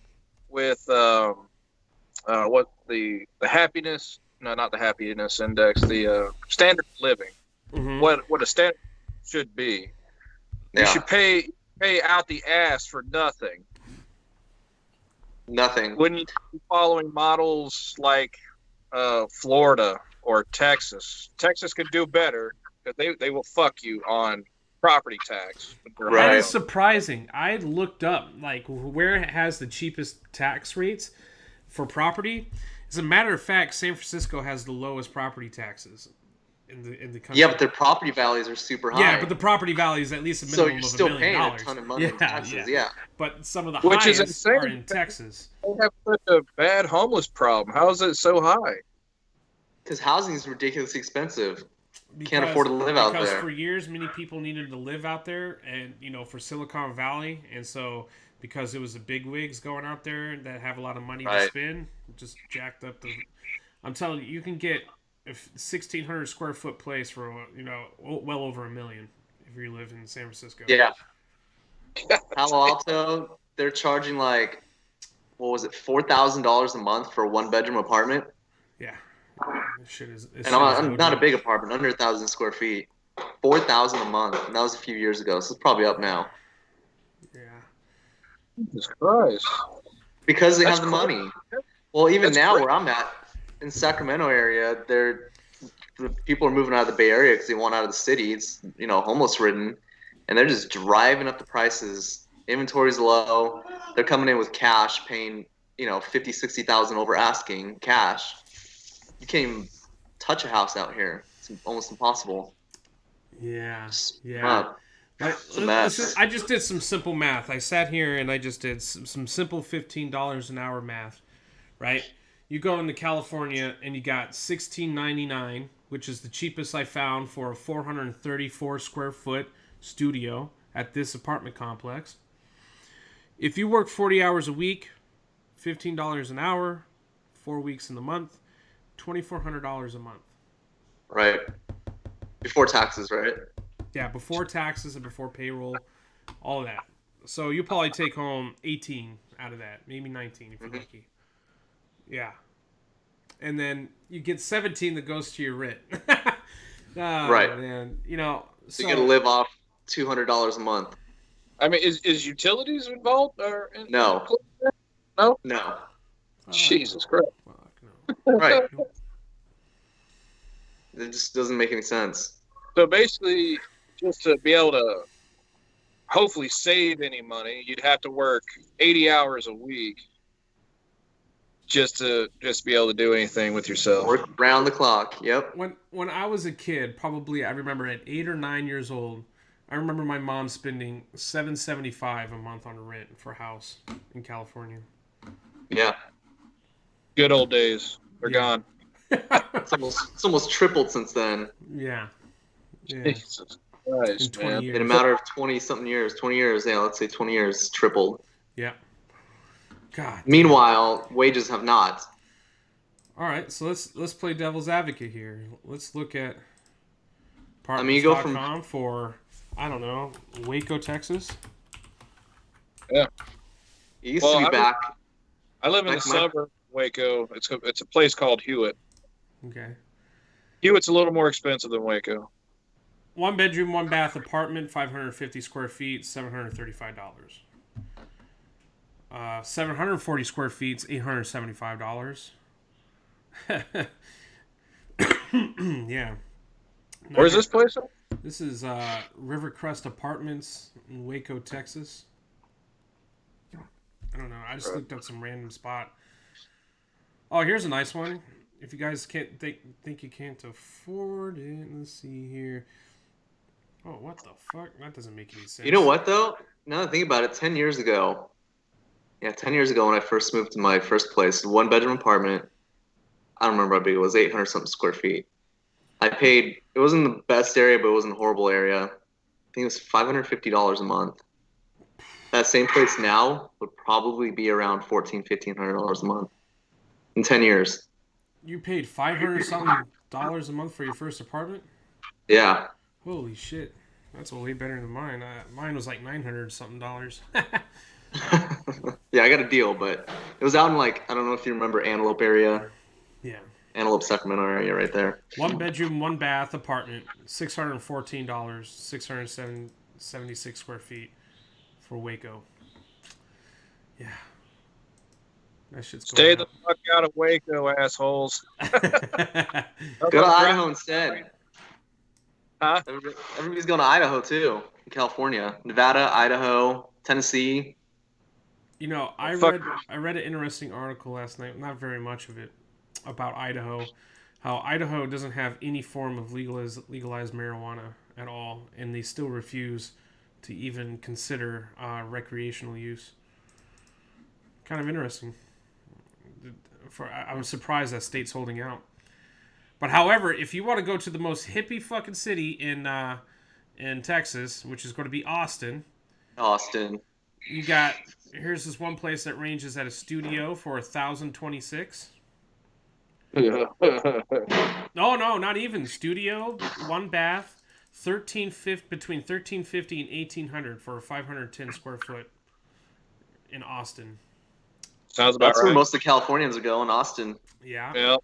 with what the happiness, no, not the happiness index, the standard of living. Mm-hmm. What a standard should be. Yeah. You should pay out the ass for nothing. Nothing. When you're following models like Florida or Texas could do better because they will fuck you on property tax. That is surprising. I looked up like where it has the cheapest tax rates for property. As a matter of fact, San Francisco has the lowest property taxes in the country. Yeah, but their property values are super high. Yeah, but the property value is at least a minimum so you're of still $1 million. paying a ton of money in taxes. Yeah. But some of the Which is highest insane. are in Texas. They have such a bad homeless problem. How is it so high? Because housing is ridiculously expensive. Can't afford to live out there. Because for years, many people needed to live out there, and for Silicon Valley, and so because it was the big wigs going out there that have a lot of money to spend, just jacked up the. I'm telling you, you can get a 1,600 square foot place for well over $1 million if you live in San Francisco. Yeah. Palo Alto, they're charging like, what was it, $4,000 a month for a 1-bedroom apartment. Yeah. This shit is. And I'm not a big apartment, under 1,000 square feet. $4,000 a month, and that was a few years ago, so it's probably up now. Yeah. Jesus Christ. Because they have the money. Well, even now where I'm at, in Sacramento area, the people are moving out of the Bay Area because they want out of the city. It's homeless ridden, and they're just driving up the prices. Inventory's low. They're coming in with cash, paying $50,000-$60,000 over asking cash. You can't even touch a house out here. It's almost impossible. Yeah. Listen, I just did some simple math. I sat here and I just did some simple $15 an hour math, right? You go into California and you got $16.99, which is the cheapest I found for a 434 square foot studio at this apartment complex. If you work 40 hours a week, $15 an hour, 4 weeks in the month, $2,400 a month. Right. Before taxes, right? Yeah, before taxes and before payroll, all of that. So you'll probably take home 18 out of that, maybe 19 if you're lucky. Yeah. And then you get 17 that goes to your rent. Right. Man. So you got to live off $200 a month. I mean, is utilities involved? No. No? No. Jesus Christ. Fuck, no. Right. It just doesn't make any sense. So basically, just to be able to hopefully save any money, you'd have to work 80 hours a week just to be able to do anything with yourself. Work round the clock. Yep. When I was a kid, probably I remember at 8 or 9 years old, I remember my mom spending $775 a month on rent for a house in California. Yeah. Good old days. They're gone. It's almost tripled since then. Yeah. Jesus Christ, in 20 man. years. In a matter of 20-something years. 20 years, yeah, let's say 20 years, tripled. Yeah. God. Meanwhile, wages have not. All right, so let's play devil's advocate here. Let's look at you go apartments.com for, I don't know, Waco, Texas. Yeah. It used to be back. I live in the suburb of Waco. It's a place called Hewitt. Okay. Hewitt's a little more expensive than Waco. 1 bedroom, 1 bath apartment, 550 square feet, $735. 740 square feet, $875. Yeah. Where's this place at? This is Rivercrest Apartments in Waco, Texas. I don't know. I just looked up some random spot. Oh, here's a nice one. If you guys can't think you can't afford it, let's see here. Oh, what the fuck? That doesn't make any sense. You know what, though? Now that I think about it, 10 years ago. Yeah, 10 years ago when I first moved to my first place, 1-bedroom apartment. I don't remember how big it was, 800 something square feet. I paid, it wasn't the best area, but it wasn't a horrible area. I think it was $550 a month. That same place now would probably be around $1,400-$1,500 a month in 10 years. You paid $500-something a month for your first apartment? Yeah. Holy shit. That's way better than mine. Mine was like $900-something. Yeah, I got a deal, but it was out in, like, I don't know if you remember Antelope area. Yeah. Antelope, Sacramento area right there. 1 bedroom, 1 bath apartment, $614, 676 square feet for Waco. Yeah. That shit's going Stay up. the fuck out of Waco, assholes. Go to Idaho instead. Huh? Everybody's going to Idaho too. In California, Nevada, Idaho, Tennessee. You know, I read an interesting article last night, not very much of it, about Idaho. How Idaho doesn't have any form of legalized marijuana at all, and they still refuse to even consider recreational use. Kind of interesting. I was surprised that state's holding out. But however, if you want to go to the most hippie fucking city in Texas, which is going to be Austin, you got here's this one place that ranges at a studio for $1,026. No, not even studio. 1 bath, between $1,350 and $1,800 for a 510 square foot in Austin. Sounds about That's right. where most of the Californians are going, Austin. Yeah. Yeah.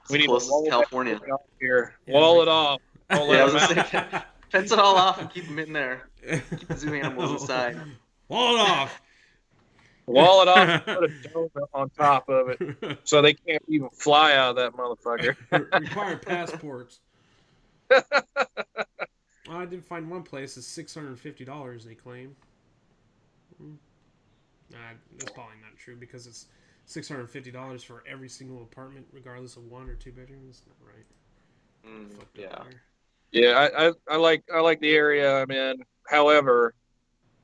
We need close to California. Here. Yeah, Wall it off. Don't let Yeah, I them was out. gonna say, fence it all off and keep them in there. Keep the zoo animals inside. Wall it off. Wall it off and put a dome on top of it so they can't even fly out of that motherfucker. Require passports. I did find one place is $650 they claim. That's probably not true because it's $650 for every single apartment, regardless of 1 or 2 bedrooms. Not right. Yeah. Yeah, I like the area I'm in. However,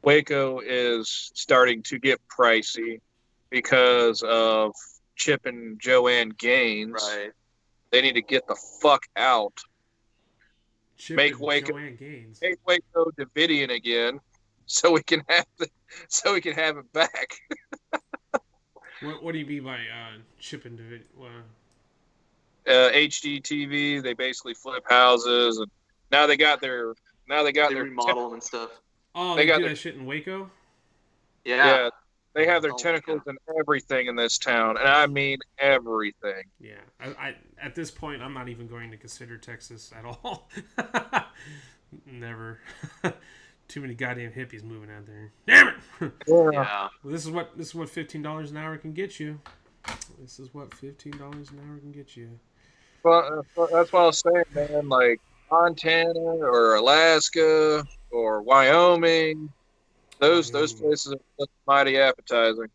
Waco is starting to get pricey because of Chip and Joanne Gaines. Right. They need to get the fuck out. Chip Make and Waco Joanne Gaines. Make Waco Davidian again, so we can have it back. What do you mean by Chip and David? HGTV, they basically flip houses, and now they got their remodel them and stuff. Oh, they they got do their- that shit in Waco? Yeah. they have their Oh my tentacles in everything in this town, and I mean everything. Yeah. I at this point, I'm not even going to consider Texas at all. Never. Too many goddamn hippies moving out there. Damn it! Yeah. Well, this is what $15 an hour can get you. This is what $15 an hour can get you. Well, that's what I was saying, man. Like Montana or Alaska or Wyoming, those places are mighty appetizing.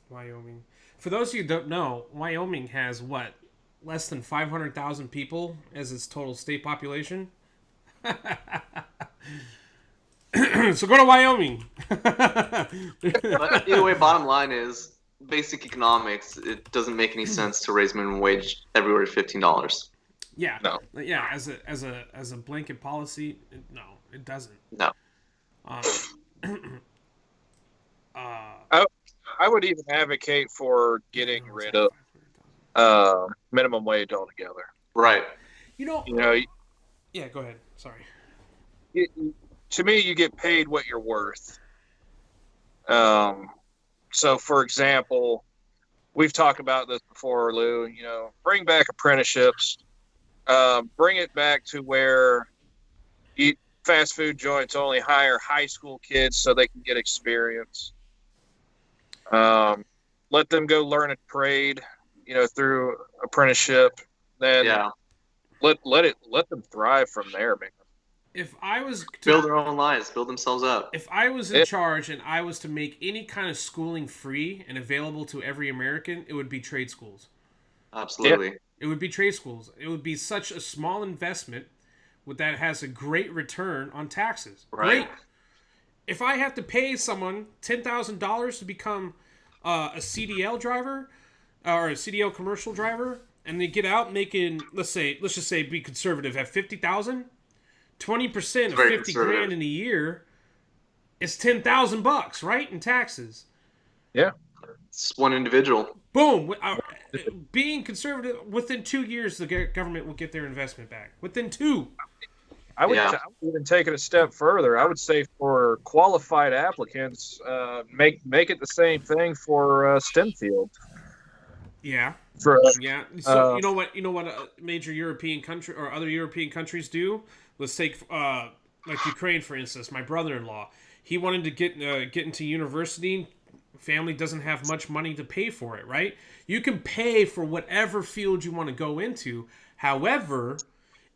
Wyoming. For those of you who don't know, Wyoming has what? Less than 500,000 people as its total state population? So go to Wyoming. But either way, bottom line is basic economics. It doesn't make any sense to raise minimum wage everywhere to $15. Yeah. No. Yeah, as a blanket policy, no, it doesn't. No. I would even advocate for getting rid of minimum wage altogether. Right. You know. Yeah, go ahead. Sorry. To me, you get paid what you're worth. So, for example, we've talked about this before, Lou. Bring back apprenticeships. bring it back to where fast food joints only hire high school kids so they can get experience. Let them go learn a trade, through apprenticeship. Then let them thrive from there, man. If I was to build their own lives, build themselves up. If I was in charge and I was to make any kind of schooling free and available to every American, it would be trade schools. Absolutely. Yeah. It would be trade schools. It would be such a small investment that has a great return on taxes. Right. Great. If I have to pay someone $10,000 to become a CDL driver or a CDL commercial driver, and they get out making, let's just say, be conservative, have $50,000, 20% of $50,000 in a year is $10,000, right, in taxes. Yeah, it's one individual. Boom. Being conservative, within 2 years, the government will get their investment back. Within 2. I would even take it a step further. I would say for qualified applicants, make it the same thing for STEM field. Yeah. So you know what major European country or other European countries do? Let's take like Ukraine, for instance. My brother-in-law, he wanted to get into university. Family doesn't have much money to pay for it, right? You can pay for whatever field you want to go into. However,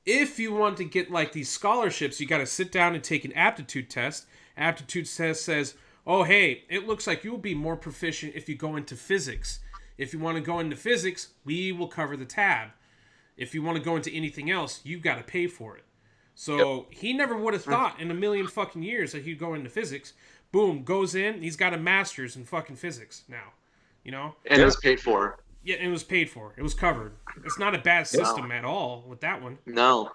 if you want to get like these scholarships, you got to sit down and take an aptitude test. Aptitude test says, oh, hey, it looks like you'll be more proficient if you go into physics. If you want to go into physics, we will cover the tab. If you want to go into anything else, you got to pay for it. So he never would have thought in a million fucking years that he'd go into physics. Boom, goes in, he's got a master's in fucking physics now. And it was paid for. Yeah, it was paid for. It was covered. It's not a bad system at all with that one. No.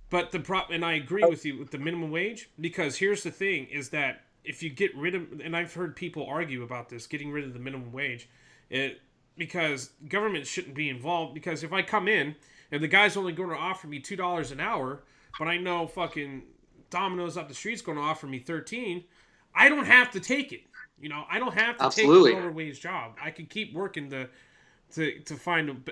But and I agree with you with the minimum wage, because here's the thing, is that if you get rid of, and I've heard people argue about this, getting rid of the minimum wage, because government shouldn't be involved, because if I come in and the guy's only going to offer me $2 an hour, but I know fucking Domino's up the street's going to offer me $13, I don't have to take it. I don't have to take a lower wage job. I can keep working to find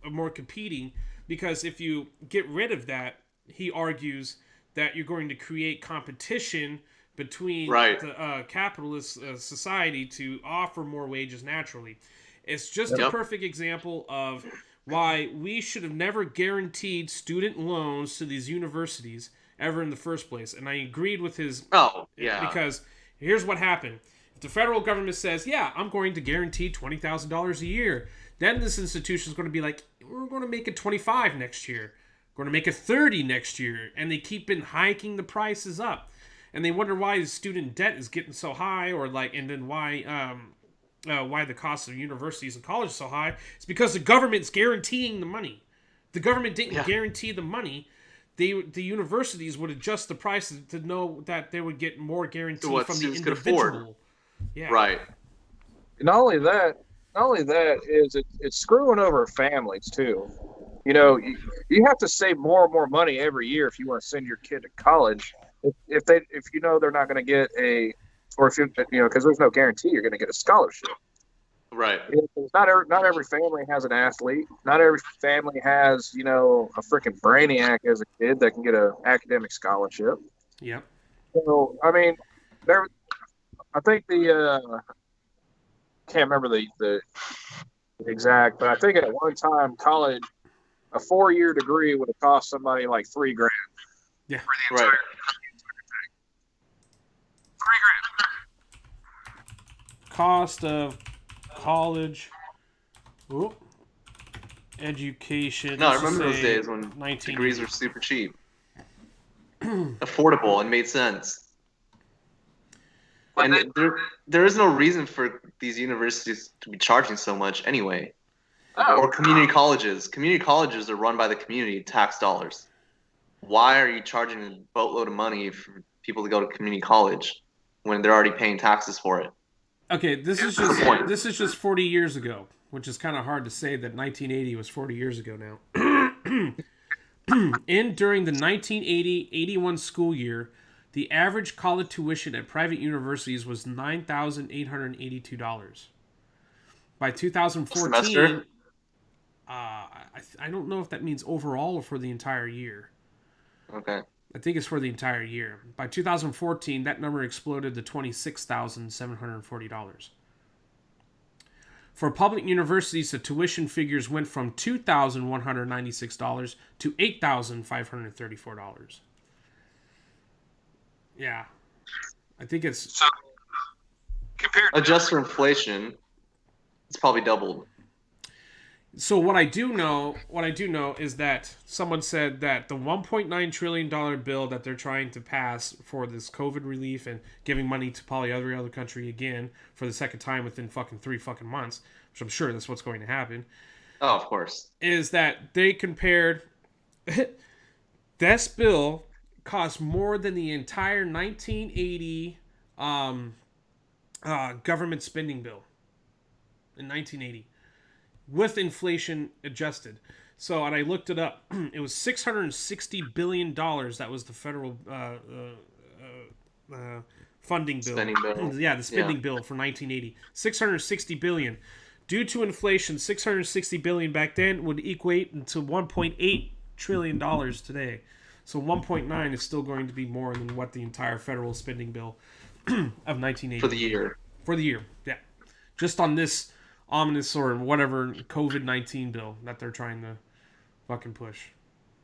a more competing, because if you get rid of that, he argues that you're going to create competition between the capitalist society to offer more wages naturally. It's just a perfect example of why we should have never guaranteed student loans to these universities ever in the first place. And I agreed with his... Because here's what happened. If the federal government says, I'm going to guarantee $20,000 a year, then this institution is going to be like, we're going to make it 25 next year. We're going to make it 30 next year. And they keep hiking the prices up. And they wonder why the student debt is getting so high, and then why the cost of universities and colleges is so high. It's because the government's guaranteeing the money. The government didn't guarantee the money. The universities would adjust the prices to know that they would get more guarantee from the individual. Yeah. Right. Not only that is it's screwing over families too. You have to save more and more money every year if you want to send your kid to college. If they're not going to get because there's no guarantee you're going to get a scholarship. Right. Not every family has an athlete. Not every family has a freaking brainiac as a kid that can get an academic scholarship. Yeah. So I mean, I think can't remember the exact, but I think at one time college, a 4-year degree would have cost somebody like $3,000. Yeah. For the entire thing. $3,000. Cost of college education. No, I remember those days when degrees were super cheap. Affordable and made sense. And there is no reason for these universities to be charging so much anyway. Or community colleges. Community colleges are run by the community, tax dollars. Why are you charging a boatload of money for people to go to community college when they're already paying taxes for it? Okay, this is just 40 years ago, which is kind of hard to say that 1980 was 40 years ago now. During the 1980-81 school year, the average college tuition at private universities was $9,882. By 2014, I I don't know if that means overall or for the entire year. Okay. I think it's for the entire year. By 2014, that number exploded to $26,740. For public universities, the tuition figures went from $2,196 to $8,534. Yeah. I think it's... So, compared to Adjust for inflation, it's probably doubled. So what I do know is that someone said that the $1.9 trillion bill that they're trying to pass for this COVID relief and giving money to probably every other country again for the second time within fucking 3 fucking months, which I'm sure that's what's going to happen. Oh, of course. Is that they compared this bill cost more than the entire 1980 government spending bill in 1980. With inflation adjusted. So, and I looked it up. It was $660 billion. That was the federal funding bill. Spending bill. Yeah, the spending bill for 1980. $660 billion. Due to inflation, $660 billion back then would equate to $1.8 trillion today. So 1.9 is still going to be more than what the entire federal spending bill of 1980. For the year. For the year, yeah. Just on this ominous or whatever COVID-19 bill that they're trying to fucking push.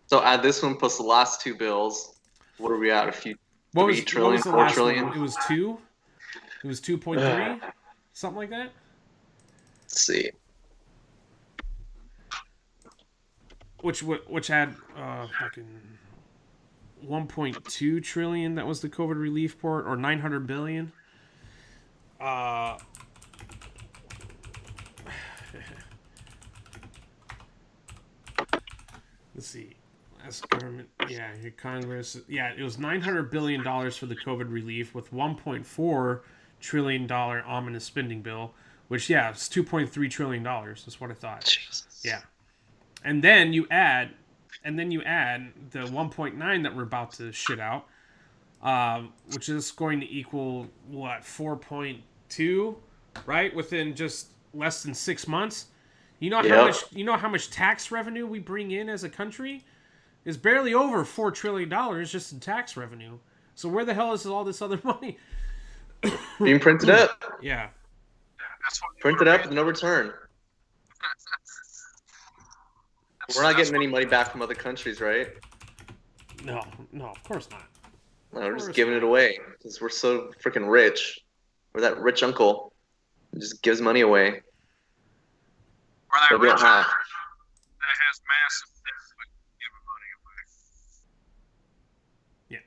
So add this one plus the last two bills. What are we at? A few. What 3 was, trillion, what was the 4 last trillion? one? It was 2? It was 2.3? Something like that? Let's see. Which had fucking 1.2 trillion. That was the COVID relief port, or 900 billion. Let's see. That's government. Yeah, your Congress. Yeah, it was $900 billion for the COVID relief with $1.4 trillion ominous spending bill, which, yeah, it's $2.3 trillion. That's what I thought. Jesus. Yeah. And then you add the 1.9 that we're about to shit out, which is going to equal, what, 4.2, right? Within just less than 6 months. You know how much tax revenue we bring in as a country? Is barely over $4 trillion just in tax revenue. So where the hell is all this other money? Being printed up. Yeah. Printed up with no return. We're not getting any money back from other countries, right? No, of course not. No, we're just giving it away because we're so freaking rich. We're that rich uncle who just gives money away. Or that That we don't rich have. that has massive giving money away. Yeah.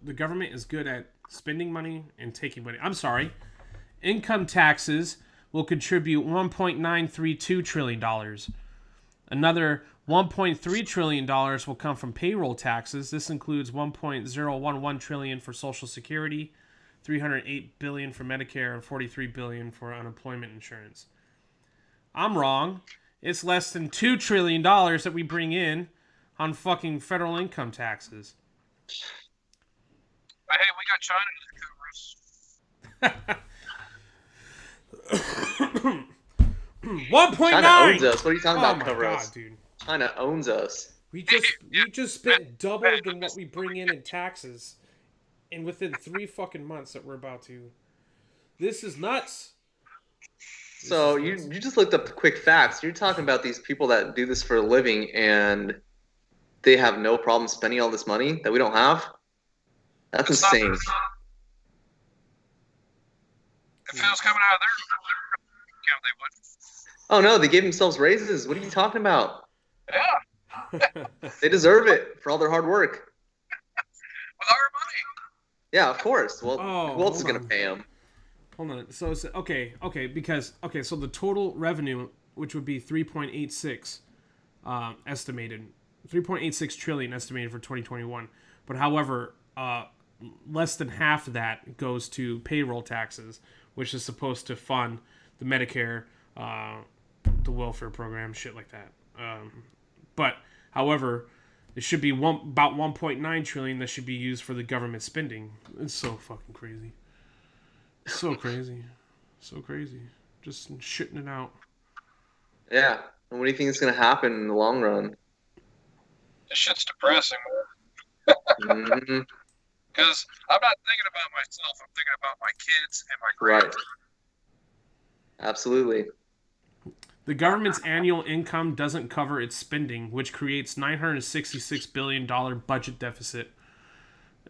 The government is good at spending money and taking money. I'm sorry. Income taxes will contribute $1.932 trillion. Another $1.3 trillion will come from payroll taxes. This includes $1.011 trillion for Social Security, $308 billion for Medicare, and $43 billion for unemployment insurance. I'm wrong. It's less than $2 trillion that we bring in on fucking federal income taxes. But hey, we got China to cover us. 1.9. China owns us. What are you talking about? Oh my Cover god, us. dude. China owns us. We just spent double than what we bring in taxes, and within 3 fucking months that we're about to. This is nuts. So you just looked up the quick facts. You're talking about these people that do this for a living and they have no problem spending all this money that we don't have? That's insane. If it was coming out of their account, they would. Oh no, they gave themselves raises. What are you talking about? Yeah, They deserve it for all their hard work. with our money. Yeah, of course. Well, Oh, who else is hold going to on. pay them? Hold on. So it's so the total revenue, which would be 3.86 estimated, 3.86 trillion estimated for 2021. But however, less than half of that goes to payroll taxes, which is supposed to fund the Medicare, the welfare program, shit like that. But however, it should be about 1.9 trillion that should be used for the government spending. It's so fucking crazy. So crazy. So crazy. Just shitting it out. Yeah. And what do you think is going to happen in the long run? This shit's depressing, Mm-hmm. because I'm not thinking about myself. I'm thinking about my kids and my Right. grandkids. Absolutely. The government's annual income doesn't cover its spending, which creates $966 billion budget deficit.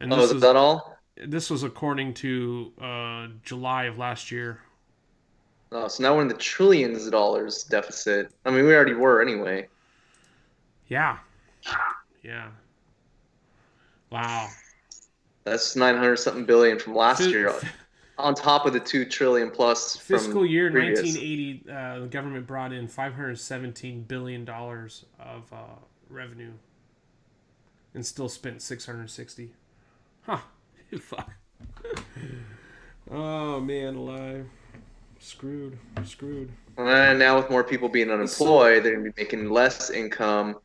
And Oh, is that all? This was according to July of last year. Oh, so now we're in the trillions of dollars deficit. I mean, we already were anyway. Yeah. Wow. That's 900 something billion from last year, on top of the 2 trillion plus from fiscal year previous. 1980. The government brought in $517 billion of revenue, and still spent 660. Huh? Fuck. Oh man, alive. Screwed. And now with more people being unemployed, they're going to be making less income.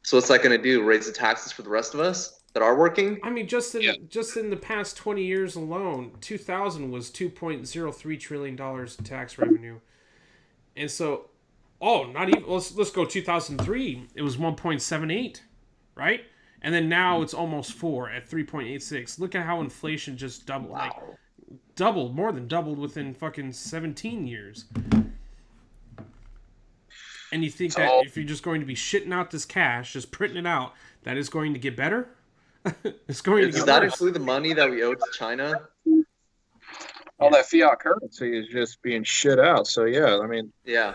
So what's that going to do? Raise the taxes for the rest of us that are working? I mean, just in the past 20 years alone, 2000 was $2.03 trillion in tax revenue, and so, not even. Let's go 2003. It was 1.78, right? And then now it's almost 4 at 3.86. Look at how inflation just doubled. Wow. Like, doubled, more than doubled within fucking 17 years. And you think that if you're just going to be shitting out this cash, just printing it out, that is going to get better? It's going to get Does that worse. include the money that we owe to China? All that fiat currency is just being shit out. So yeah, I mean, Yeah.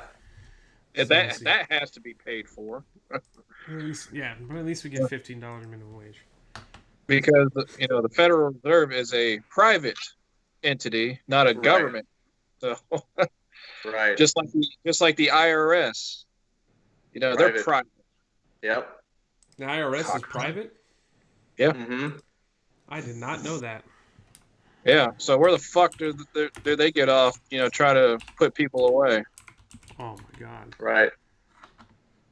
that has to be paid for. At least we get $15 minimum wage. Because the Federal Reserve is a private entity, not a government. So right. Just like the IRS. They're private. Yep. The IRS is private? Yeah. Mm-hmm. I did not know that. Yeah. So where the fuck do they get off, trying to put people away? Oh my god. Right.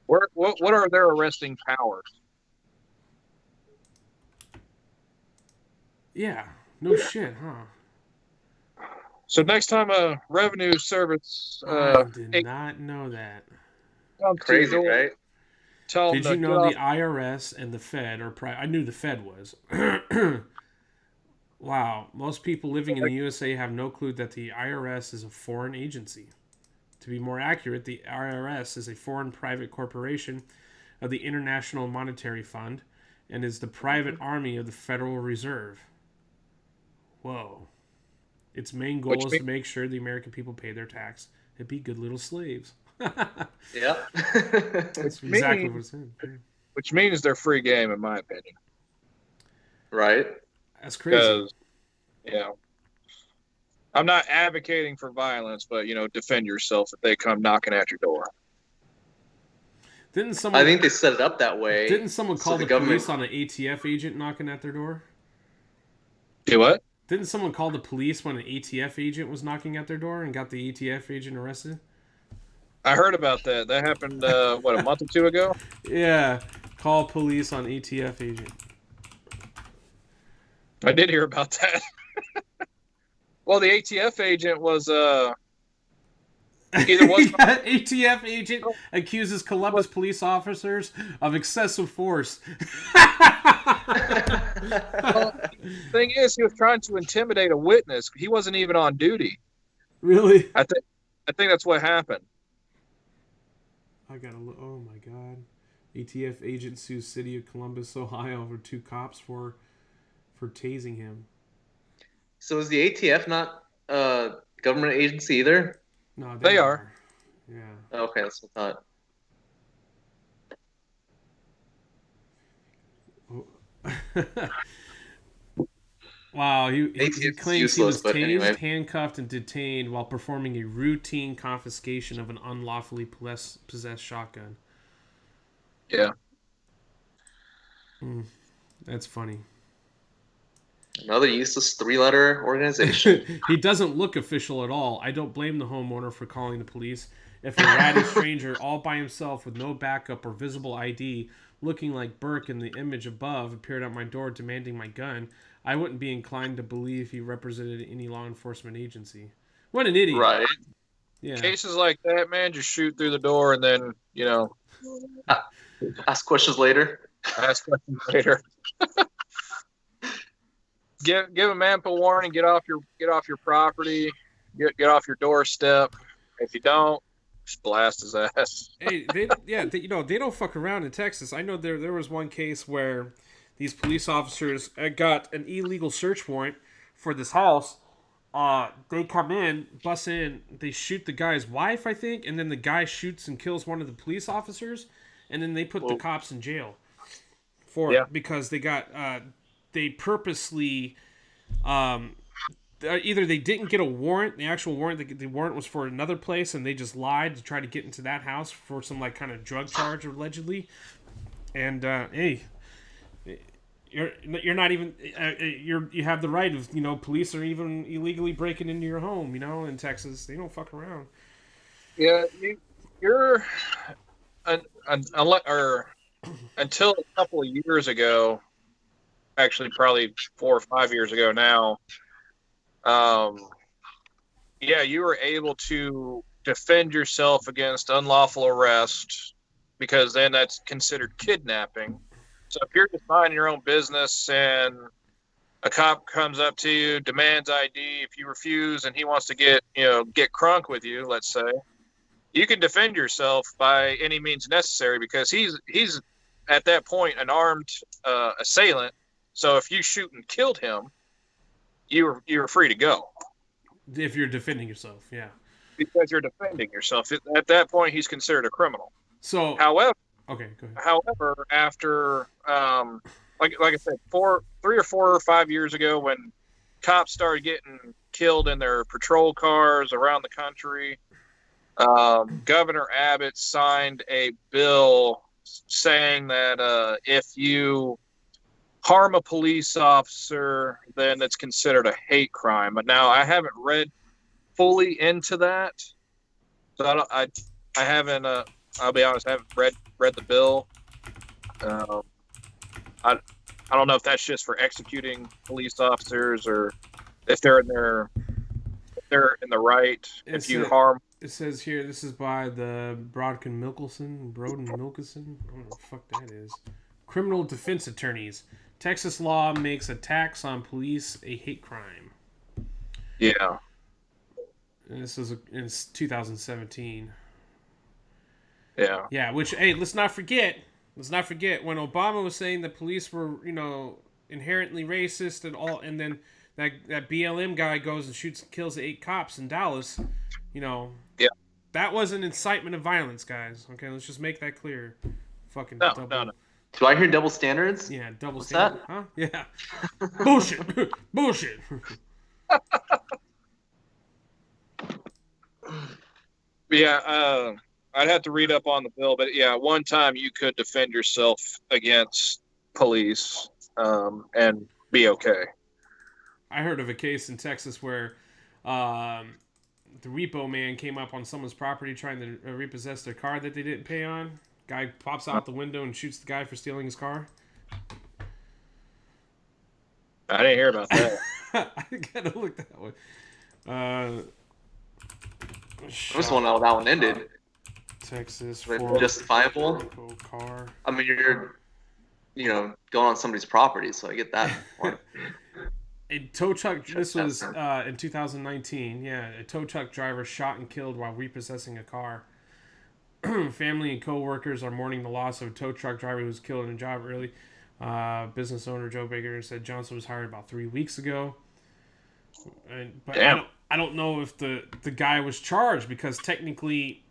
What are their arresting powers? Yeah. No shit, huh? So next time a revenue service I did not know that. Crazy, right? Did you know the IRS and the Fed are private? I knew the Fed was. Wow. Most people living in the USA have no clue that the IRS is a foreign agency. To be more accurate, the IRS is a foreign private corporation of the International Monetary Fund and is the private army of the Federal Reserve. Whoa. Its main goal is to make sure the American people pay their tax and be good little slaves. Yeah. That's exactly what it's saying. Which means they're free game, in my opinion. Right. That's crazy. Because, I'm not advocating for violence, but, defend yourself if they come knocking at your door. I think they set it up that way. Didn't someone call the police on an ATF agent knocking at their door? Do what? Didn't someone call the police when an ATF agent was knocking at their door and got the ATF agent arrested? I heard about that. That happened, a month or two ago? Yeah. Call police on ATF agent. I did hear about that. Well, the ATF agent was, ATF agent accuses Columbus police officers of excessive force. Well, the thing is, he was trying to intimidate a witness. He wasn't even on duty. Really? I think that's what happened. Oh my god. ATF agent sues city of Columbus, Ohio over 2 cops for tasing him. So is the ATF not a government agency either? No, they are. Yeah. Okay, that's what I thought. Wow, he claims he was tased, handcuffed, and detained while performing a routine confiscation of an unlawfully possessed shotgun. Yeah. That's funny. Another useless 3-letter organization. He doesn't look official at all. I don't blame the homeowner for calling the police. If a ratty stranger all by himself with no backup or visible ID, looking like Burke in the image above, appeared at my door demanding my gun, I wouldn't be inclined to believe he represented any law enforcement agency. What an idiot. Right. cases like that, man, just shoot through the door and then ask questions later. Ask questions later. Give him ample warning. Get off your property. Get off your doorstep. If you don't, just blast his ass. Hey, they don't fuck around in Texas. I know there was one case where these police officers got an illegal search warrant for this house. They come in, bust in, they shoot the guy's wife, I think, and then the guy shoots and kills one of the police officers, and then they put the cops in jail for it because they purposely either they didn't get a warrant, the actual warrant, the warrant was for another place, and they just lied to try to get into that house for some like kind of drug charge allegedly. And hey, you're not even you have the right of police are even illegally breaking into your home. In Texas they don't fuck around. Yeah, you're until a couple of years ago, actually probably 4 or 5 years ago now. You were able to defend yourself against unlawful arrest because then that's considered kidnapping. So if you're just minding your own business and a cop comes up to you, demands ID, if you refuse and he wants to get crunk with you, let's say, you can defend yourself by any means necessary because he's at that point an armed assailant. So if you shoot and killed him, you were free to go. If you're defending yourself, yeah. Because you're defending yourself. At that point, he's considered a criminal. So, however, okay, go ahead. However, after like I said, 3 or 4 or 5 years ago, when cops started getting killed in their patrol cars around the country, Governor Abbott signed a bill saying that if you harm a police officer, then it's considered a hate crime. But now I haven't read fully into that, so I haven't. I'll be honest, I haven't read the bill. I don't know if that's just for executing police officers or if they're in the right. It says here, this is by the Broden Milkelson. I don't know what the fuck that is. Criminal defense attorneys. Texas law makes attacks on police a hate crime. Yeah. And this is in 2017. Yeah. Yeah, which, hey, let's not forget when Obama was saying that police were, inherently racist and all, and then that BLM guy goes and shoots and kills 8 cops in Dallas, Yeah. That was an incitement of violence, guys. Okay, let's just make that clear. Fucking No. Do I hear double standards? Yeah, double What's standard. that? Huh? Yeah. Bullshit. Bullshit. Yeah, I'd have to read up on the bill, but yeah, one time you could defend yourself against police and be okay. I heard of a case in Texas where the repo man came up on someone's property trying to repossess their car that they didn't pay on. Guy pops out the window and shoots the guy for stealing his car. I didn't hear about that. I gotta look that one. I just want to know how that one ended. Texas for justifiable car. I mean, you're going on somebody's property, so I get that one. A tow truck. This was in 2019. Yeah, a tow truck driver shot and killed while repossessing a car. Family and co-workers are mourning the loss of a tow truck driver who was killed in a job early. Business owner Joe Baker said Johnson was hired about 3 weeks ago. But I don't know if the guy was charged because technically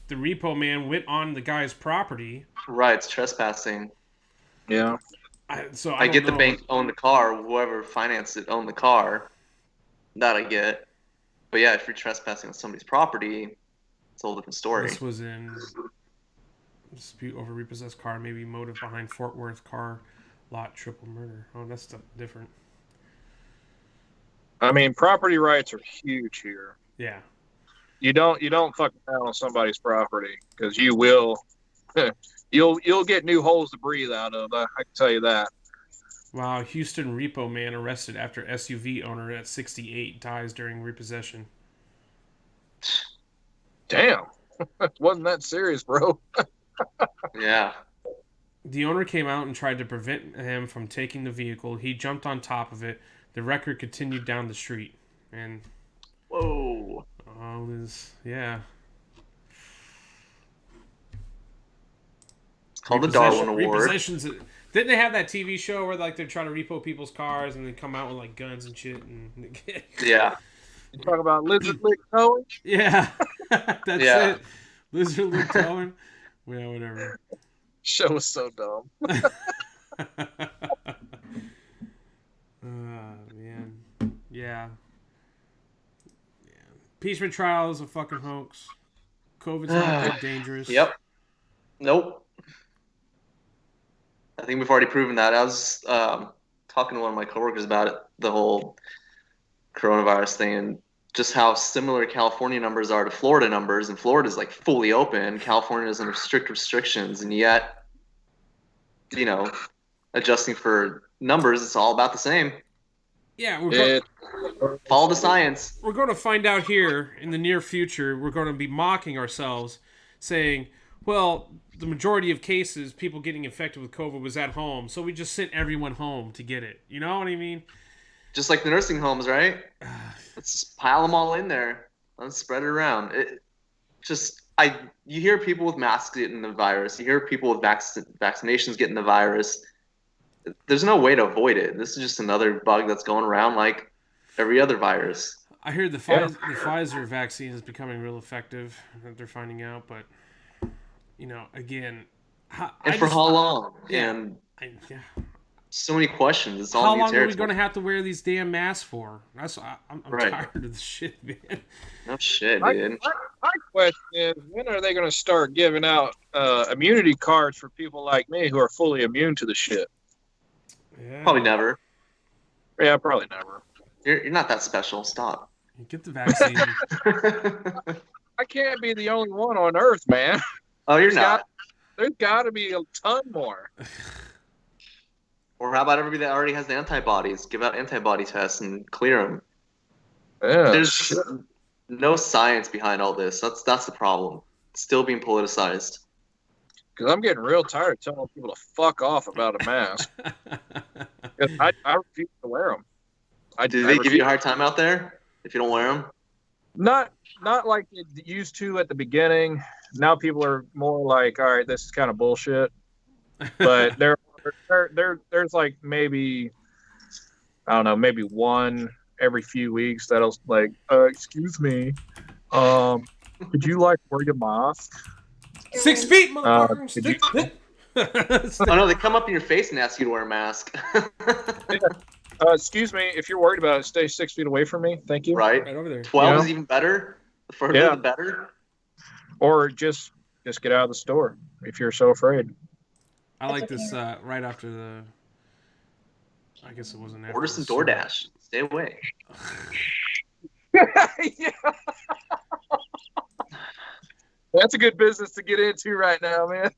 the repo man went on the guy's property. Right, it's trespassing. Yeah. I get the bank owned the car, whoever financed it owned the car. That I get. But yeah, if you're trespassing on somebody's property, it's a whole different story. This was in dispute over repossessed car, maybe motive behind Fort Worth car lot triple murder. Oh, that's different. I mean, property rights are huge here. Yeah. You don't fuck around on somebody's property because you will. You'll get new holes to breathe out of. I can tell you that. Wow, Houston repo man arrested after SUV owner at 68 dies during repossession. Damn. Wasn't that serious, bro. Yeah. The owner came out and tried to prevent him from taking the vehicle. He jumped on top of it. The wrecker continued down the street. And Whoa. all this, yeah. It's called the Darwin Award. Repossessions. Didn't they have that TV show where like they're trying to repo people's cars and they come out with like guns and shit? And Yeah. You talk about lizard lick towing? Yeah. That's it. Lizard lick towing. Yeah, whatever. Show was so dumb. Man. Yeah. Impeachment trial is a fucking hoax. COVID's not that dangerous. Yep. Nope. I think we've already proven that. I was talking to one of my coworkers about it, the whole coronavirus thing, and just how similar California numbers are to Florida numbers. And Florida's like fully open. California is under strict restrictions, and yet, you know, adjusting for numbers, it's all about the same. Yeah, follow the science. We're going to find out here in the near future. We're going to be mocking ourselves, saying, well, the majority of cases, people getting infected with COVID was at home, so we just sent everyone home to get it. You know what I mean? Just like the nursing homes, right? Let's just pile them all in there. Let's spread it around. You hear people with masks getting the virus. You hear people with vaccinations getting the virus. There's no way to avoid it. This is just another bug that's going around like every other virus. I heard the Pfizer vaccine is becoming real effective that they're finding out, but you know, again, how long? Yeah, so many questions. It's all how new long territory. are we going to have to wear these damn masks for? I'm right. tired of this shit, man. No shit, dude. My question is, when are they going to start giving out immunity cards for people like me who are fully immune to the shit? Yeah. Probably never. Yeah, probably never. You're not that special. Stop. Get the vaccine. I can't be the only one on Earth, man. Oh, you're not. There's got to be a ton more. Or how about everybody that already has the antibodies? Give out antibody tests and clear them. Yeah. There's no science behind all this. That's the problem. It's still being politicized. Because I'm getting real tired of telling people to fuck off about a mask. I refuse to wear them. Do they give you a hard time out there if you don't wear them? Not like it used to at the beginning. Now people are more like, all right, this is kind of bullshit. But there's like maybe, I don't know, maybe one every few weeks that'll like, excuse me, could you like wear your mask? 6 feet, motherfucker. Oh no, they come up in your face and ask you to wear a mask. Excuse me, if you're worried about it, stay 6 feet away from me. Thank you. Right over there. 12 is even better. The further, the better. Or just get out of the store if you're so afraid. I like this right after the. I guess it wasn't after. Order some DoorDash. Stay away. Yeah. That's a good business to get into right now, man.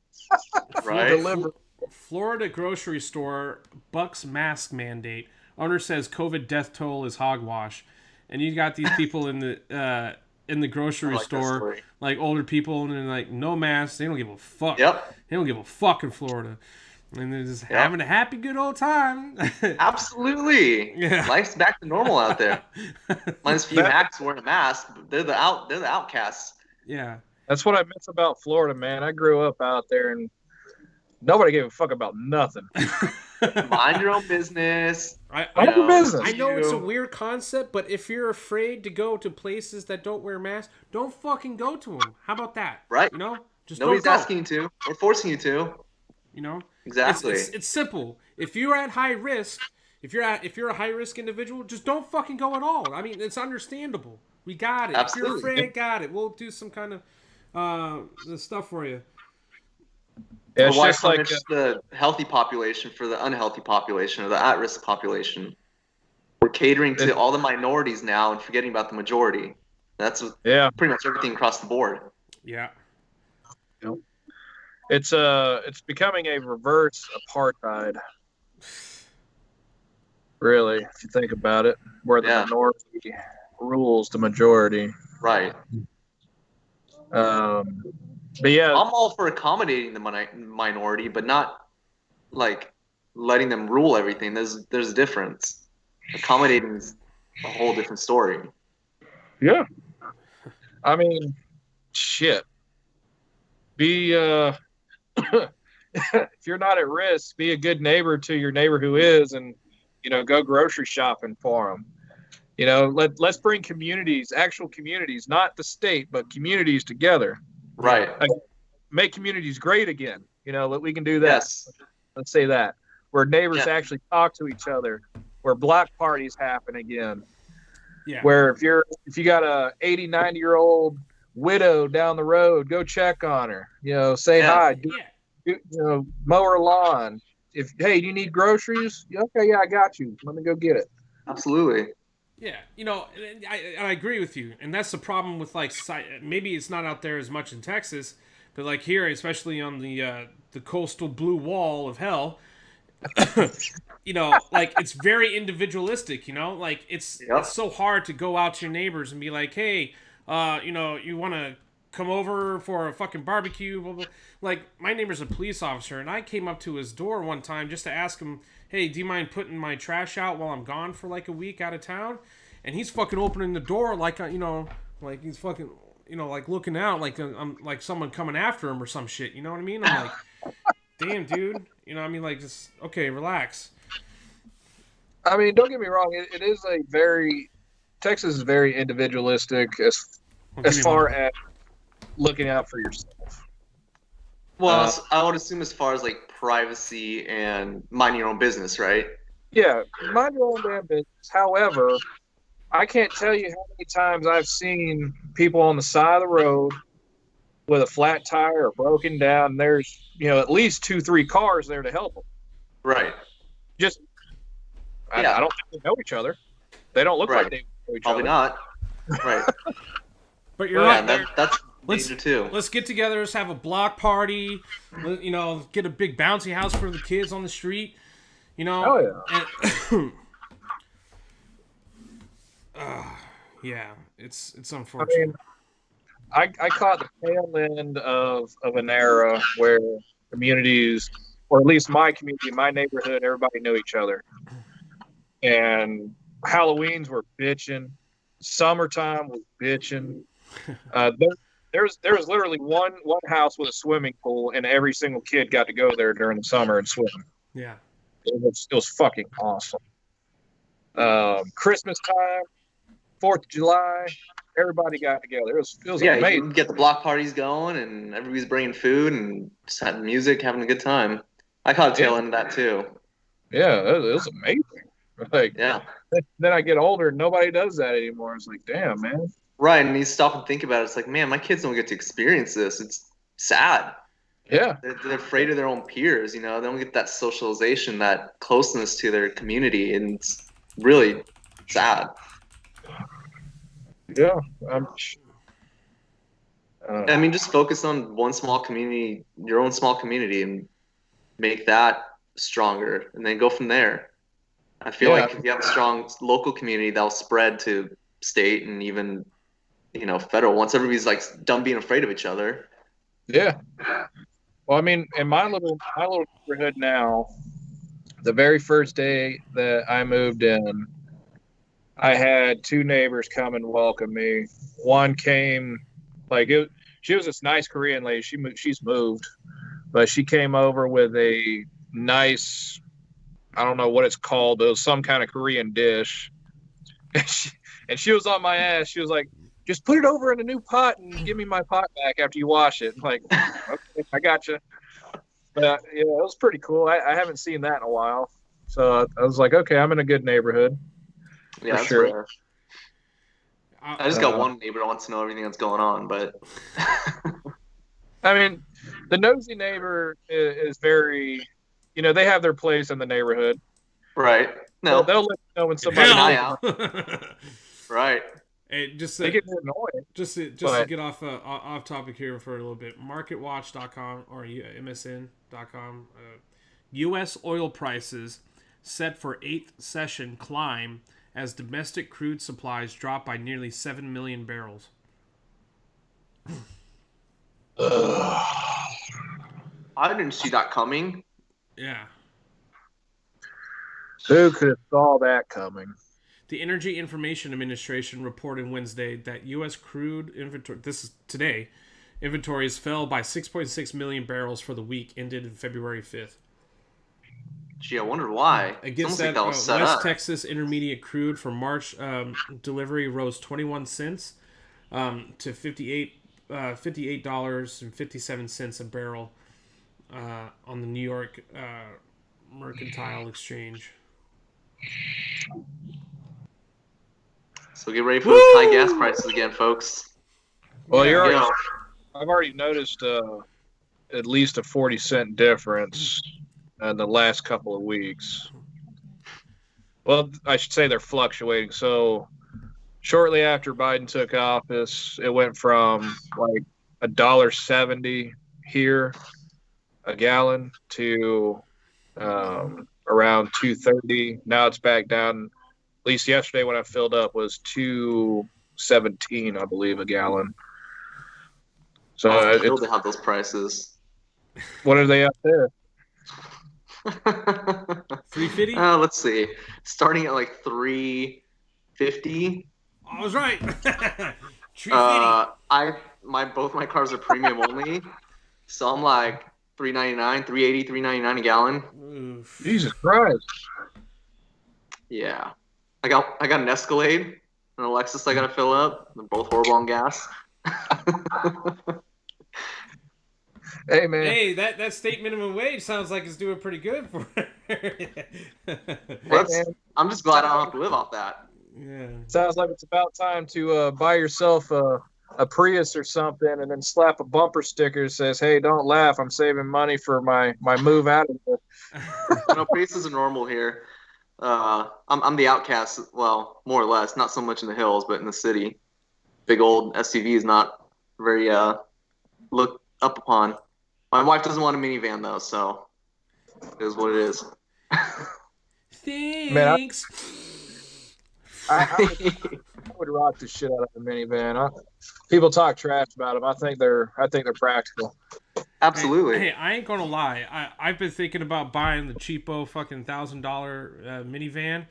Right. Florida grocery store bucks mask mandate. Owner says COVID death toll is hogwash, and you got these people in the grocery store, like older people, and they're like no masks. They don't give a fuck. Yep. They don't give a fuck in Florida, and they're just having a happy good old time. Absolutely. Yeah. Life's back to normal out there. Minus a few Macs wearing a mask. They're the outcasts. Yeah. That's what I miss about Florida, man. I grew up out there and nobody gave a fuck about nothing. Mind your own business. I know it's a weird concept, but if you're afraid to go to places that don't wear masks, don't fucking go to them. How about that? Right. You know, just nobody's asking you to or forcing you to. You know, exactly. It's simple. If you're at high risk, if you're a high risk individual, just don't fucking go at all. I mean, it's understandable. We got it. Absolutely. If you're afraid, got it. We'll do some kind of the stuff for you. Yeah, it's just like the healthy population for the unhealthy population or the at-risk population. We're catering to all the minorities now and forgetting about the majority. That's pretty much everything across the board. Yeah. It's becoming a reverse apartheid. Really, if you think about it, where the minority rules the majority. Right. But yeah, I'm all for accommodating the minority, but not like letting them rule everything. There's a difference. Accommodating is a whole different story. yeah. I mean, shit. Be if you're not at risk, be a good neighbor to your neighbor who is, and go grocery shopping for them. Let's bring communities, actual communities, not the state, but communities together. Right. Like, make communities great again. That we can do that. Yes. Let's say that, where neighbors actually talk to each other, where block parties happen again. Yeah. Where if you got a 80, 90-year-old widow down the road, go check on her. Say hi. Mow her lawn. Hey, do you need groceries? Okay, yeah, I got you. Let me go get it. Absolutely. Yeah, I agree with you, and that's the problem with maybe it's not out there as much in Texas, but like here, especially on the coastal blue wall of hell, it's very individualistic. It's so hard to go out to your neighbors and be like, hey, you want to come over for a fucking barbecue? Blah, blah. Like, my neighbor's a police officer, and I came up to his door one time just to ask him, hey, do you mind putting my trash out while I'm gone for like a week out of town? And he's fucking opening the door like he's fucking like looking out like I'm like someone coming after him or some shit. You know what I mean? I'm like, damn, dude. Like, just okay, relax. I mean, don't get me wrong. It is Texas is very individualistic as far as looking out for yourself. Well, I would assume as far as like privacy and mind your own business, right? Yeah, mind your own damn business. However, I can't tell you how many times I've seen people on the side of the road with a flat tire or broken down. And there's at least 2-3 cars there to help them. Right. Just I don't think they know each other. They don't look like they know each Probably other. Probably not. Right. But you're right. That's danger too. Let's get together. Let's have a block party. Get a big bouncy house for the kids on the street. Oh yeah. Yeah, it's unfortunate. I mean, I caught the tail end of an era where communities, or at least my community, my neighborhood, everybody knew each other. And Halloweens were bitching. Summertime was bitching. There was literally one house with a swimming pool, and every single kid got to go there during the summer and swim. Yeah. It was fucking awesome. Christmas time, 4th of July, everybody got together. It was amazing. You can get the block parties going, and everybody's bringing food and just having music, having a good time. I caught a tail end of that too. Yeah, it was amazing. Like, then I get older, and nobody does that anymore. It's like, damn, man. Right, and you stop and think about it. It's like, man, my kids don't get to experience this. It's sad. Yeah. They're afraid of their own peers. They don't get that socialization, that closeness to their community, and it's really sad. Yeah. I mean, just focus on one small community, your own small community, and make that stronger, and then go from there. I feel like if you have a strong local community, that'll spread to state and even, federal. Once everybody's like done being afraid of each other. Yeah. Well, I mean, in my little neighborhood now, the very first day that I moved in, I had 2 neighbors come and welcome me. One came, she was this nice Korean lady. She's moved, but she came over with a nice, I don't know what it's called, though, some kind of Korean dish. And she was on my ass. She was like, just put it over in a new pot and give me my pot back after you wash it. I'm like, okay, I got you. But it was pretty cool. I haven't seen that in a while. So I was like, okay, I'm in a good neighborhood. Yeah, that's sure. Rare. I just got one neighbor that wants to know everything that's going on, but I mean, the nosy neighbor is very, they have their place in the neighborhood. Right. No, they'll let you know when somebody out. Right. Hey, just they get annoying. Just to get off topic here for a little bit. MarketWatch.com or MSN.com. U.S. oil prices set for 8th session climb as domestic crude supplies drop by nearly 7 million barrels. I didn't see that coming. Yeah. Who could have saw that coming? The Energy Information Administration reported Wednesday that U.S. crude inventory, this is today, inventories fell by 6.6 million barrels for the week ended February 5th. Gee, I wonder why. Against Like that, was set West up. Texas Intermediate crude for March delivery rose 21 cents to $58.57 a barrel on the New York Mercantile Exchange. So get ready for those high gas prices again, folks. Well, Yeah. I've already noticed at least a 40-cent difference in the last couple of weeks. Well, I should say they're fluctuating. So shortly after Biden took office, it went from like $1.70 here a gallon to around $2.30. Now it's back down. At least yesterday when I filled up was $2.17, I believe, a gallon. So still to have those prices. What are they up there? $3.50? Let's see. Starting at like $3.50. I was right. $3.50. Both my cars are premium only, so I'm like $3.99, $3.80, $3.99 a gallon. Oof. Jesus Christ! Yeah, I got an Escalade and a Lexus I gotta fill up. They're both horrible on gas. Hey man. Hey, that state minimum wage sounds like it's doing pretty good for I'm just glad I don't have to live off that. Yeah. Sounds like it's about time to buy yourself a Prius or something, and then slap a bumper sticker that says, "Hey, don't laugh. I'm saving money for my move out of here." Priuses are normal here. I'm the outcast. Well, more or less. Not so much in the hills, but in the city. Big old SUV is not very looked up upon. My wife doesn't want a minivan though, so it is what it is. Thanks. I would rock the shit out of a minivan. People talk trash about them. I think they're practical. Absolutely. Hey, I ain't gonna lie. I've been thinking about buying the cheapo fucking $1,000 minivan,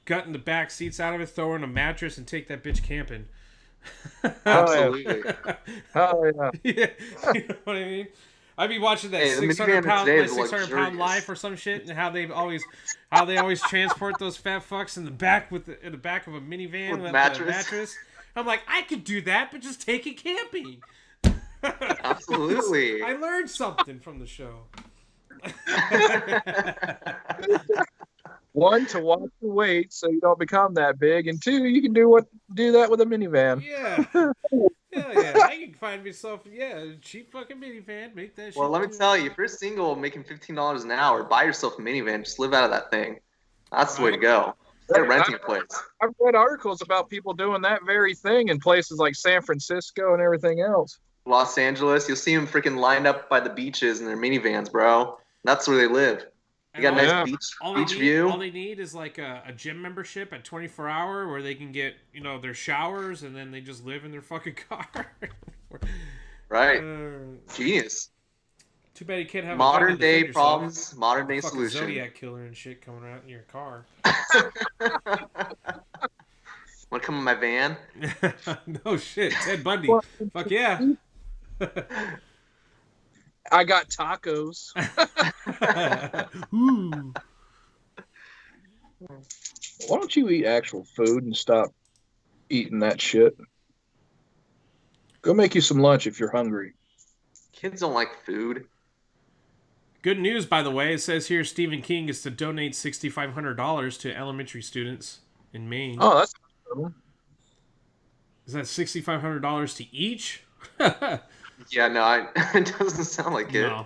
gutting the back seats out of it, throw in a mattress, and take that bitch camping. Absolutely. Hell yeah. Yeah, you know what I mean? I'd be watching that 600-pound Life or some shit, and how they always transport those fat fucks in the back in the back of a minivan with a mattress. I'm like, I could do that, but just take it camping. Absolutely. I learned something from the show. One, to watch your weight so you don't become that big, and two, you can do that with a minivan. Yeah. Hell yeah. I can find myself, a cheap fucking minivan. Make that shit. Well, let me tell you, if you're single making $15 an hour, buy yourself a minivan. Just live out of that thing. That's the way to go. Start renting a place. I've read articles about people doing that very thing in places like San Francisco and everything else. Los Angeles, you'll see them freaking lined up by the beaches in their minivans, bro. That's where they live. You got a nice beach view. All they need is like a gym membership at 24-hour where they can get, their showers, and then they just live in their fucking car. Right. Genius. Too bad you can't have modern day problems, modern day solution. Zodiac killer and shit coming out in your car. Want to come in my van? No shit, Ted Bundy. Fuck yeah. I got tacos. Ooh. Why don't you eat actual food and stop eating that shit? Go make you some lunch if you're hungry. Kids don't like food. Good news, by the way. It says here Stephen King is to donate $6,500 to elementary students in Maine. Oh, that's cool. Is that $6,500 to each? Yeah, no, it doesn't sound like it. No.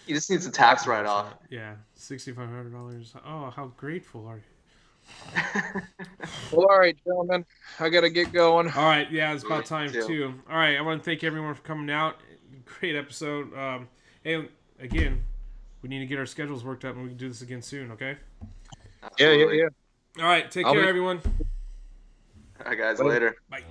He just needs a tax write-off. Yeah, $6,500. Oh, how grateful are you? Well, all right, gentlemen. I got to get going. All right, yeah, it's about time, too. All right, I want to thank everyone for coming out. Great episode. Hey, again, we need to get our schedules worked out, and we can do this again soon, okay? Absolutely. Yeah. All right, take care, everyone. All right, guys, later. Bye.